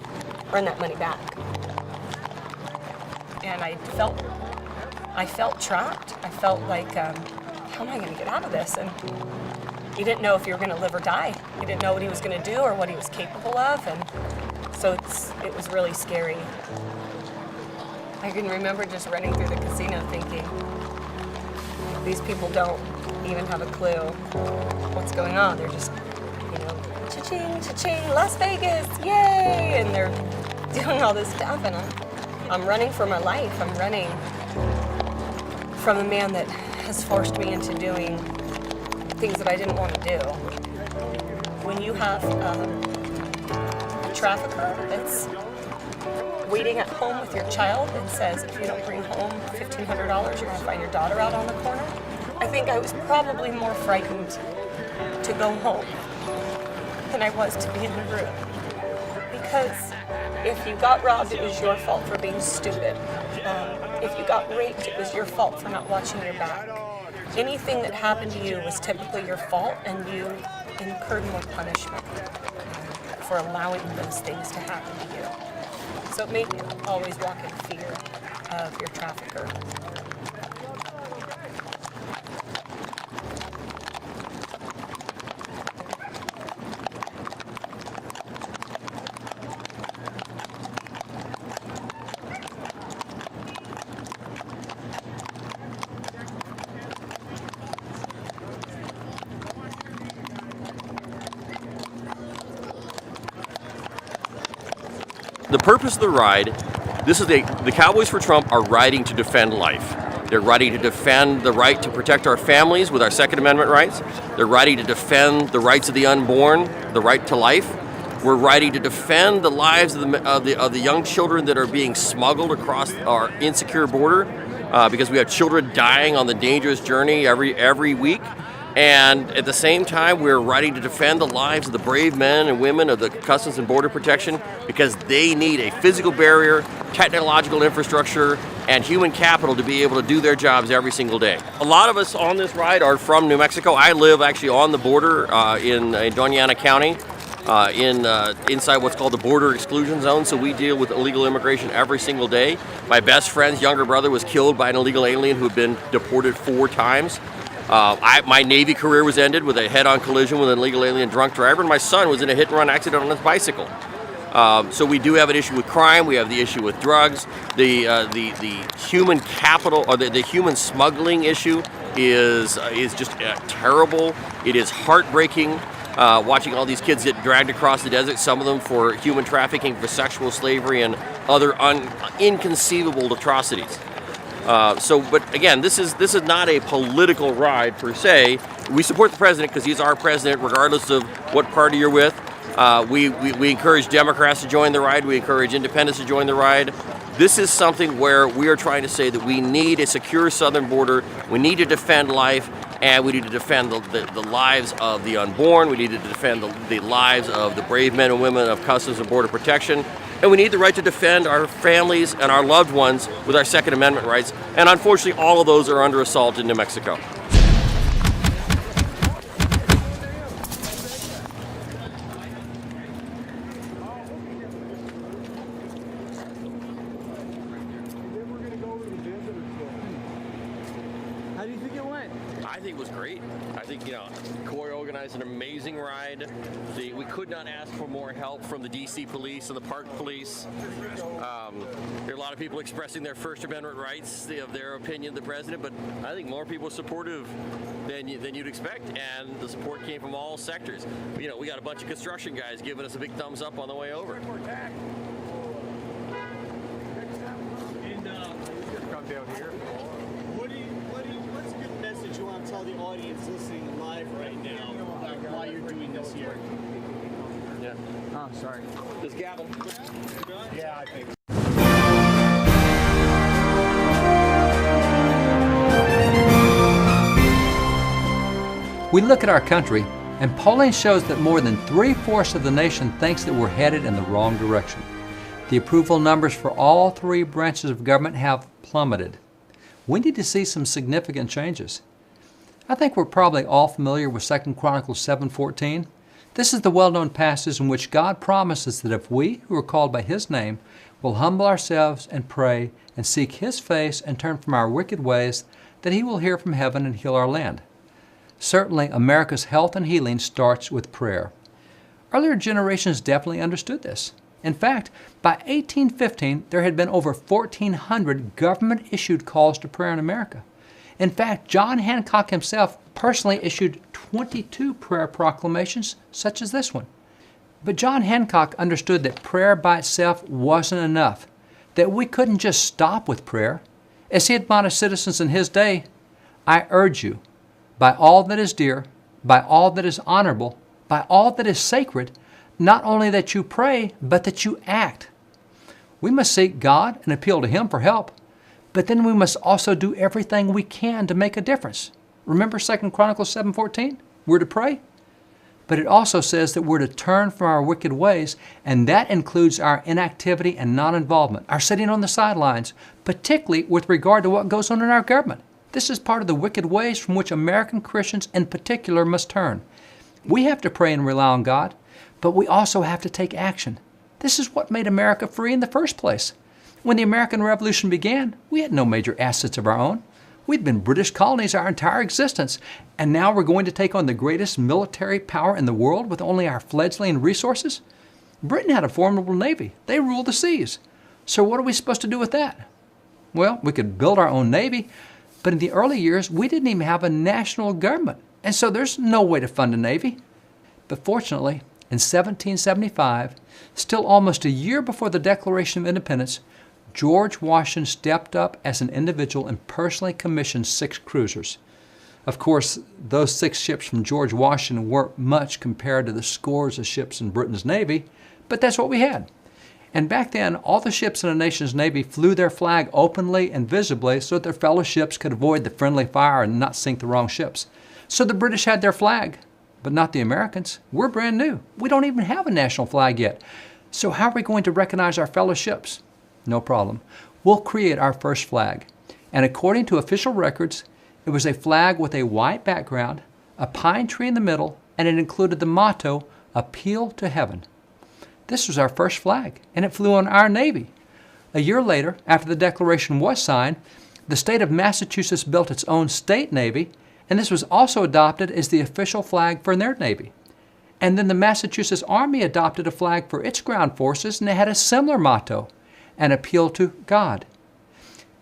earn that money back." And I felt trapped. I felt like, how am I going to get out of this? And you didn't know if you were going to live or die. You didn't know what he was going to do or what he was capable of, and so it was really scary. I can remember just running through the casino thinking, these people don't even have a clue what's going on. They're just, cha-ching, cha-ching, Las Vegas, yay! And they're doing all this stuff, and I'm running for my life. I'm running from a man that has forced me into doing things that I didn't want to do. When you have a trafficker that's waiting at home with your child and says, if you don't bring home $1,500, you're going to find your daughter out on the corner, I think I was probably more frightened to go home than I was to be in the room. Because if you got robbed, it was your fault for being stupid. If you got raped, it was your fault for not watching your back. Anything that happened to you was typically your fault, and you incurred more punishment for allowing those things to happen to you. So it made me always walk in fear of your trafficker. The purpose of the ride, the Cowboys for Trump are riding to defend life. They're riding to defend the right to protect our families with our Second Amendment rights. They're riding to defend the rights of the unborn, the right to life. We're riding to defend the lives of the young children that are being smuggled across our insecure border, because we have children dying on the dangerous journey every week. And at the same time, we're riding to defend the lives of the brave men and women of the Customs and Border Protection, because they need a physical barrier, technological infrastructure, and human capital to be able to do their jobs every single day. A lot of us on this ride are from New Mexico. I live actually on the border in Doñana County, inside what's called the border exclusion zone, so we deal with illegal immigration every single day. My best friend's younger brother was killed by an illegal alien who had been deported 4 times. My Navy career was ended with a head-on collision with an illegal alien drunk driver, and my son was in a hit-and-run accident on his bicycle. So we do have an issue with crime. We have the issue with drugs. The human capital, or the human smuggling issue is just terrible. It is heartbreaking. Watching all these kids get dragged across the desert, some of them for human trafficking, for sexual slavery, and other inconceivable atrocities. But again, this is not a political ride per se. We support the president because he's our president, regardless of what party you're with. We encourage Democrats to join the ride. We encourage independents to join the ride. This is something where we are trying to say that we need a secure southern border. We need to defend life, and we need to defend the lives of the unborn. We need to defend the lives of the brave men and women of Customs and Border Protection. And we need the right to defend our families and our loved ones with our Second Amendment rights. And unfortunately, all of those are under assault in New Mexico. I think it was great. I think, Corey organized an amazing ride. We could not ask for more help from the DC police and the park police. There are a lot of people expressing their First Amendment rights, of their opinion of the president, but I think more people are supportive than you'd expect, and the support came from all sectors. We got a bunch of construction guys giving us a big thumbs up on the way over. Come down here. What's a good message you want to tell the audience listening live right now about why you're doing this here? Yeah. Oh, sorry. This gavel. Yeah, I think. We look at our country, and polling shows that more than 3/4 of the nation thinks that we're headed in the wrong direction. The approval numbers for all three branches of government have plummeted. We need to see some significant changes. I think we're probably all familiar with 2 Chronicles 7:14. This is the well-known passage in which God promises that if we, who are called by His name, will humble ourselves and pray and seek His face and turn from our wicked ways, that He will hear from heaven and heal our land. Certainly, America's health and healing starts with prayer. Earlier generations definitely understood this. In fact, by 1815, there had been over 1,400 government-issued calls to prayer in America. In fact, John Hancock himself personally issued 22 prayer proclamations, such as this one. But John Hancock understood that prayer by itself wasn't enough, that we couldn't just stop with prayer. As he admonished citizens in his day, "I urge you, by all that is dear, by all that is honorable, by all that is sacred, not only that you pray, but that you act." We must seek God and appeal to Him for help, but then we must also do everything we can to make a difference. Remember 2 Chronicles 7:14? We're to pray. But it also says that we're to turn from our wicked ways, and that includes our inactivity and non-involvement, our sitting on the sidelines, particularly with regard to what goes on in our government. This is part of the wicked ways from which American Christians in particular must turn. We have to pray and rely on God, but we also have to take action. This is what made America free in the first place. When the American Revolution began, we had no major assets of our own. We'd been British colonies our entire existence, and now we're going to take on the greatest military power in the world with only our fledgling resources? Britain had a formidable navy. They ruled the seas. So what are we supposed to do with that? Well, we could build our own navy, but in the early years, we didn't even have a national government, and so there's no way to fund a navy. But fortunately, in 1775, still almost a year before the Declaration of Independence, George Washington stepped up as an individual and personally commissioned 6 cruisers. Of course, those 6 ships from George Washington weren't much compared to the scores of ships in Britain's Navy, but that's what we had. And back then, all the ships in a nation's Navy flew their flag openly and visibly so that their fellow ships could avoid the friendly fire and not sink the wrong ships. So the British had their flag, but not the Americans. We're brand new. We don't even have a national flag yet. So how are we going to recognize our fellow ships? No problem. We'll create our first flag. And according to official records, it was a flag with a white background, a pine tree in the middle, and it included the motto, "Appeal to Heaven." This was our first flag, and it flew on our Navy. A year later, after the Declaration was signed, the state of Massachusetts built its own state Navy, and this was also adopted as the official flag for their Navy. And then the Massachusetts Army adopted a flag for its ground forces, and they had a similar motto, an appeal to God.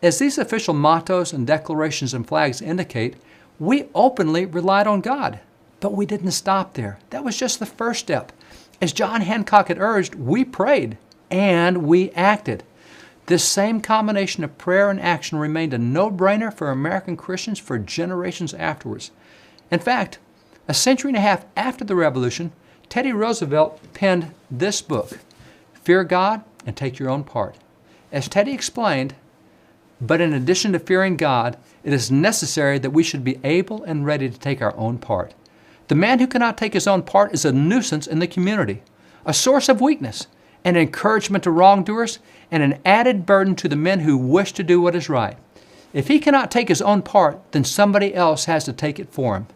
As these official mottos and declarations and flags indicate, we openly relied on God. But we didn't stop there. That was just the first step. As John Hancock had urged, we prayed and we acted. This same combination of prayer and action remained a no-brainer for American Christians for generations afterwards. In fact, a century and a half after the Revolution, Teddy Roosevelt penned this book, Fear God and Take Your Own Part. As Teddy explained, but in addition to fearing God, it is necessary that we should be able and ready to take our own part. The man who cannot take his own part is a nuisance in the community, a source of weakness, an encouragement to wrongdoers, and an added burden to the men who wish to do what is right. If he cannot take his own part, then somebody else has to take it for him.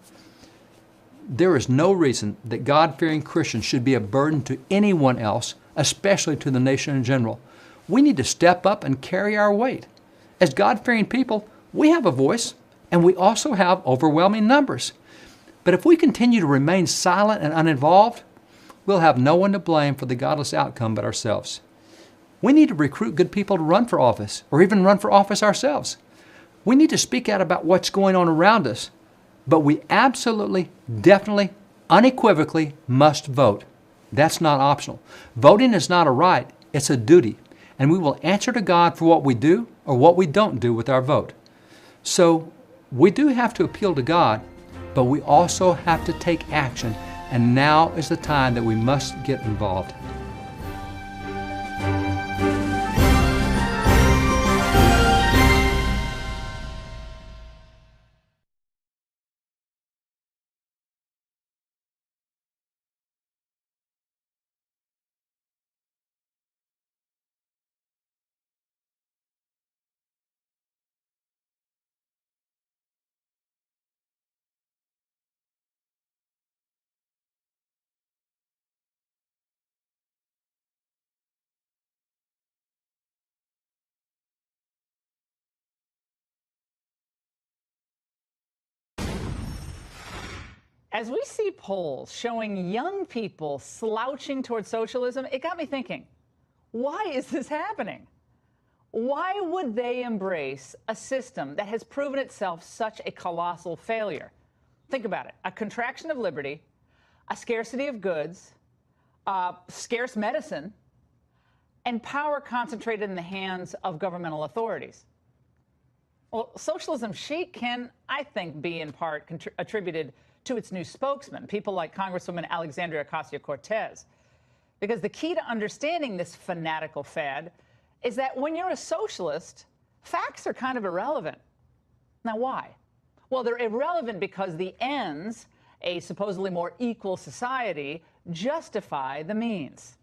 There is no reason that God-fearing Christians should be a burden to anyone else, especially to the nation in general. We need to step up and carry our weight. As God-fearing people, we have a voice, and we also have overwhelming numbers. But if we continue to remain silent and uninvolved, we'll have no one to blame for the godless outcome but ourselves. We need to recruit good people to run for office, or even run for office ourselves. We need to speak out about what's going on around us, but we absolutely, definitely, unequivocally must vote. That's not optional. Voting is not a right, it's a duty, and we will answer to God for what we do or what we don't do with our vote. So we do have to appeal to God, but we also have to take action, and now is the time that we must get involved. As we see polls showing young people slouching towards socialism, it got me thinking, why is this happening? Why would they embrace a system that has proven itself such a colossal failure? Think about it. A contraction of liberty, a scarcity of goods, scarce medicine, and power concentrated in the hands of governmental authorities. Well, socialism chic can, I think, be in part attributed to its new spokesman, people like Congresswoman Alexandria Ocasio-Cortez. Because the key to understanding this fanatical fad is that when you're a socialist, facts are kind of irrelevant. Now, why? Well, they're irrelevant because the ends, a supposedly more equal society, justify the means.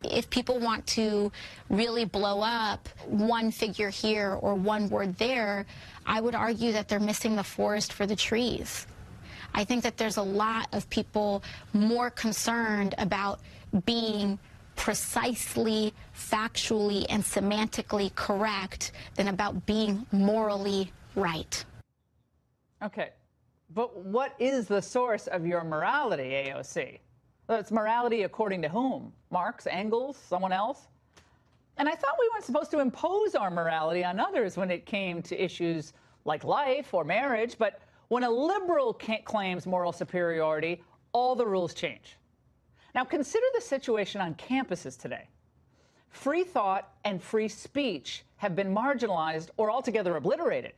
If people want to really blow up one figure here or one word there, I would argue that they're missing the forest for the trees. I think that there's a lot of people more concerned about being precisely, factually, and semantically correct than about being morally right. Okay, but what is the source of your morality, AOC? Well, it's morality according to whom? Marx, Engels, someone else? And I thought we weren't supposed to impose our morality on others when it came to issues like life or marriage, but when a liberal claims moral superiority, all the rules change. Now consider the situation on campuses today. Free thought and free speech have been marginalized or altogether obliterated.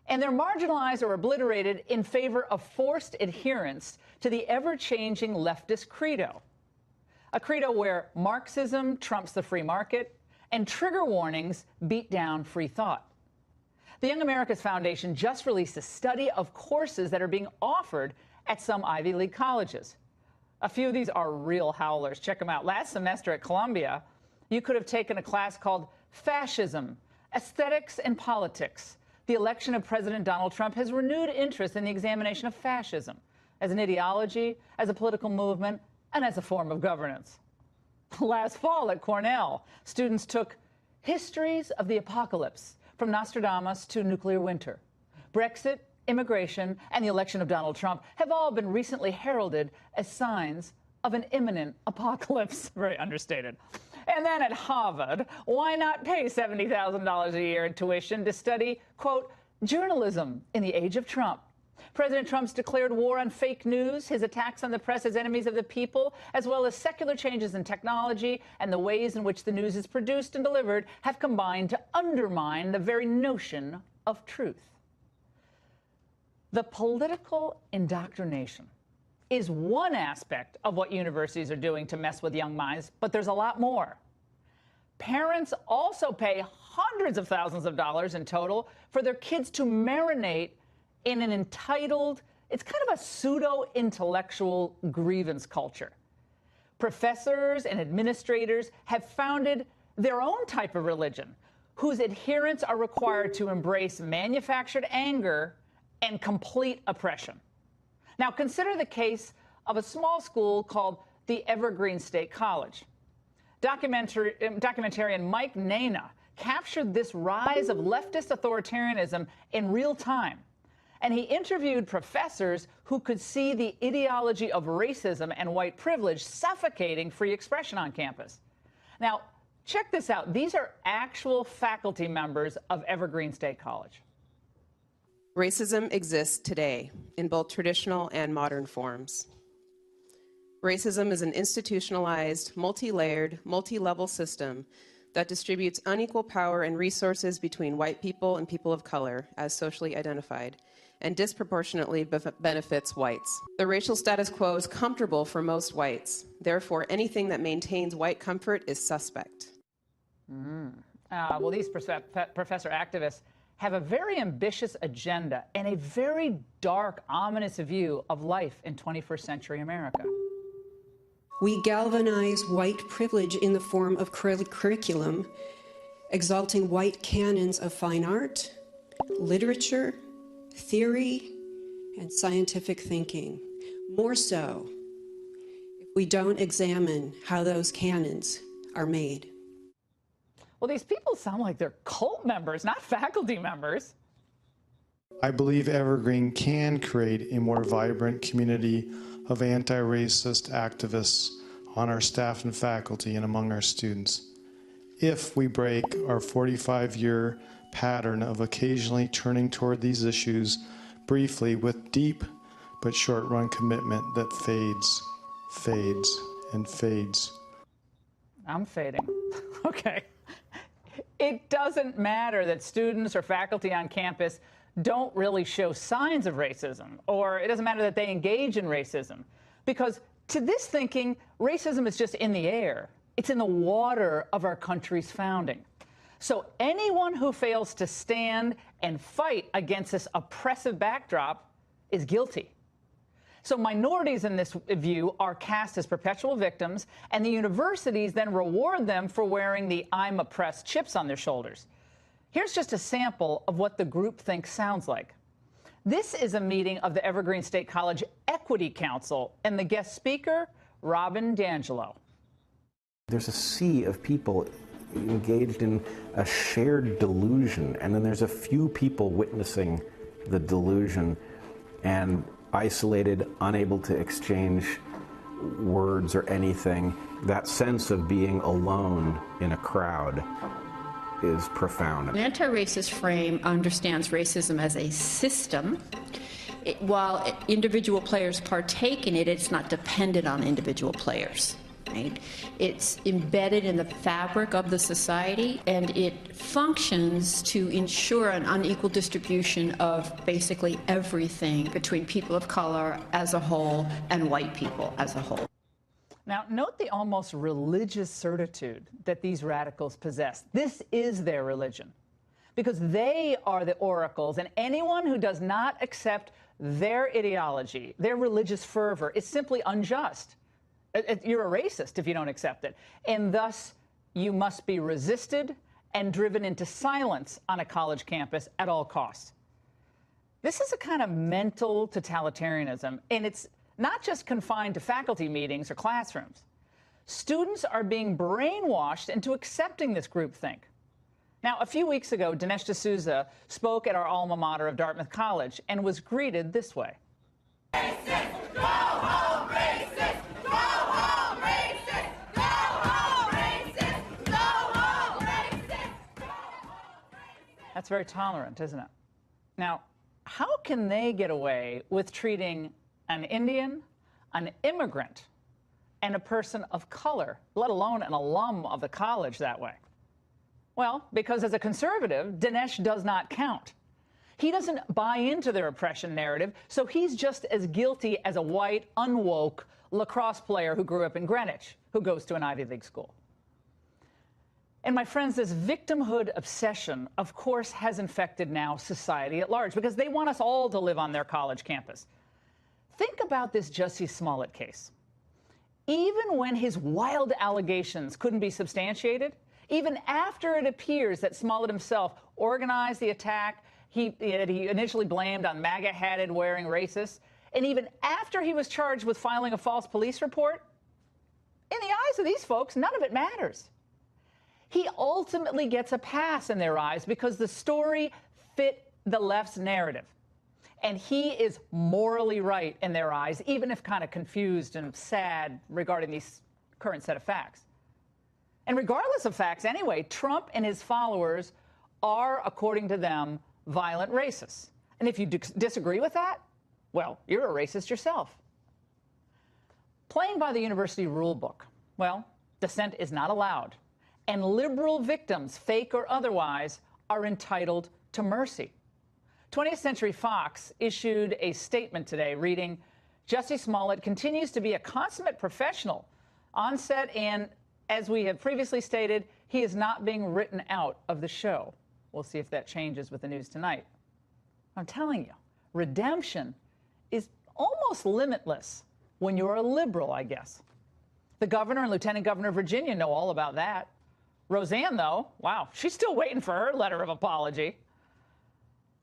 And they're marginalized or obliterated in favor of forced adherence to the ever-changing leftist credo. A credo where Marxism trumps the free market and trigger warnings beat down free thought. The Young America's Foundation just released a study of courses that are being offered at some Ivy League colleges. A few of these are real howlers. Check them out. Last semester at Columbia, you could have taken a class called Fascism, Aesthetics and Politics. The election of President Donald Trump has renewed interest in the examination of fascism as an ideology, as a political movement, and as a form of governance. Last fall at Cornell, students took Histories of the Apocalypse, from Nostradamus to nuclear winter, Brexit immigration, and the election of Donald Trump have all been recently heralded as signs of an imminent apocalypse. Very understated. And then at Harvard, why not pay $70,000 a year in tuition to study, quote, journalism in the age of Trump? President Trump's declared war on fake news, his attacks on the press as enemies of the people, as well as secular changes in technology and the ways in which the news is produced and delivered have combined to undermine the very notion of truth. The political indoctrination is one aspect of what universities are doing to mess with young minds, but there's a lot more. Parents also pay hundreds of thousands of dollars in total for their kids to marinate in an entitled, it's kind of a pseudo-intellectual grievance culture. Professors and administrators have founded their own type of religion, whose adherents are required to embrace manufactured anger and complete oppression. Now, consider the case of a small school called the Evergreen State College. Documentarian Mike Nana captured this rise of leftist authoritarianism in real time. And he interviewed professors who could see the ideology of racism and white privilege suffocating free expression on campus. Now, check this out. These are actual faculty members of Evergreen State College. Racism exists today in both traditional and modern forms. Racism is an institutionalized, multi-layered, multi-level system that distributes unequal power and resources between white people and people of color as socially identified, and disproportionately benefits whites. The racial status quo is comfortable for most whites. Therefore, anything that maintains white comfort is suspect. Well, these professor activists have a very ambitious agenda and a very dark, ominous view of life in 21st century America. We galvanize white privilege in the form of curriculum, exalting white canons of fine art, literature, theory, and scientific thinking. More so, if we don't examine how those canons are made. Well, these people sound like they're cult members, not faculty members. I believe Evergreen can create a more vibrant community of anti-racist activists on our staff and faculty and among our students, if we break our 45-year pattern of occasionally turning toward these issues briefly with deep but short-run commitment that fades, fades, and fades. I'm fading. Okay. It doesn't matter that students or faculty on campus don't really show signs of racism, or it doesn't matter that they engage in racism, because to this thinking, racism is just in the air. It's in the water of our country's founding. So anyone who fails to stand and fight against this oppressive backdrop is guilty. So minorities in this view are cast as perpetual victims, and the universities then reward them for wearing the I'm oppressed chips on their shoulders. Here's just a sample of what the groupthink sounds like. This is a meeting of the Evergreen State College Equity Council, and the guest speaker, Robin D'Angelo. There's a sea of people engaged in a shared delusion, and then there's a few people witnessing the delusion and isolated, unable to exchange words or anything. That sense of being alone in a crowd is profound. An anti-racist frame understands racism as a system. While individual players partake in it, it's not dependent on individual players. Right? It's embedded in the fabric of the society, and it functions to ensure an unequal distribution of basically everything between people of color as a whole and white people as a whole. Now, note the almost religious certitude that these radicals possess. This is their religion, because they are the oracles, and anyone who does not accept their ideology, their religious fervor, is simply unjust. You're a racist if you don't accept it. And thus, you must be resisted and driven into silence on a college campus at all costs. This is a kind of mental totalitarianism, and it's not just confined to faculty meetings or classrooms. Students are being brainwashed into accepting this groupthink. Now, a few weeks ago, Dinesh D'Souza spoke at our alma mater of Dartmouth College and was greeted this way. Racist, go home, racist, go home, racist, go home, racist, go home, racist. That's very tolerant, isn't it? Now, how can they get away with treating an Indian, an immigrant, and a person of color, let alone an alum of the college, that way? Well, because as a conservative, Dinesh does not count. He doesn't buy into their oppression narrative, so he's just as guilty as a white, unwoke lacrosse player who grew up in Greenwich, who goes to an Ivy League school. And my friends, this victimhood obsession, of course, has infected now society at large because they want us all to live on their college campus. Think about this Jussie Smollett case. Even when his wild allegations couldn't be substantiated, even after it appears that Smollett himself organized the attack he initially blamed on MAGA-hatted wearing racists, and even after he was charged with filing a false police report, in the eyes of these folks, none of it matters. He ultimately gets a pass in their eyes because the story fit the left's narrative. And he is morally right in their eyes, even if kind of confused and sad regarding these current set of facts. And regardless of facts anyway, Trump and his followers are, according to them, violent racists. And if you disagree with that, well, you're a racist yourself. Playing by the university rule book, well, dissent is not allowed. And liberal victims, fake or otherwise, are entitled to mercy. 20th Century Fox issued a statement today reading, Jussie Smollett continues to be a consummate professional on set, and as we have previously stated, he is not being written out of the show. We'll see if that changes with the news tonight. I'm telling you, redemption is almost limitless when you're a liberal, I guess. The governor and lieutenant governor of Virginia know all about that. Roseanne, though, wow, she's still waiting for her letter of apology.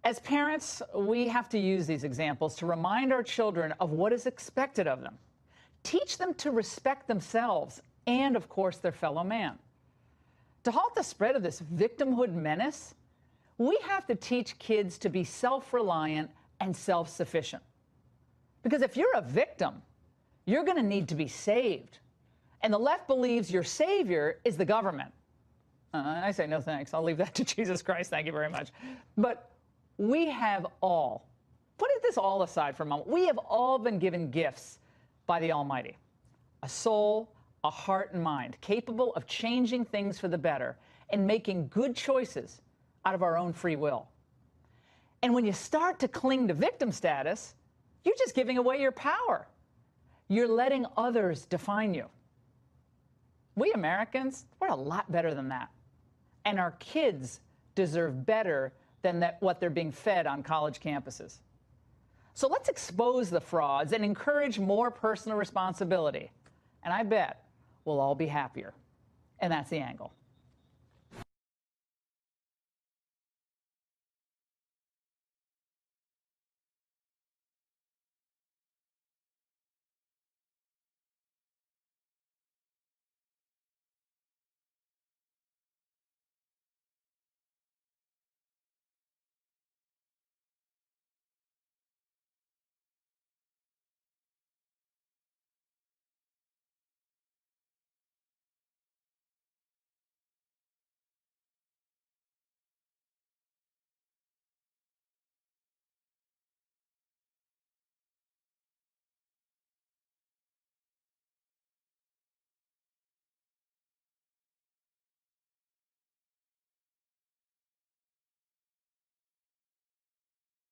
As parents, we have to use these examples to remind our children of what is expected of them. Teach them to respect themselves and, of course, their fellow man. To halt the spread of this victimhood menace, we have to teach kids to be self-reliant and self-sufficient. Because if you're a victim, you're going to need to be saved. And the left believes your savior is the government. I say no thanks. I'll leave that to Jesus Christ. Thank you very much. But we have all, put this all aside for a moment, we have all been given gifts by the Almighty. A soul, a heart and mind, capable of changing things for the better and making good choices out of our own free will. And when you start to cling to victim status, you're just giving away your power. You're letting others define you. We Americans, we're a lot better than that. And our kids deserve better than what they're being fed on college campuses. So let's expose the frauds and encourage more personal responsibility. And I bet we'll all be happier. And that's The Angle.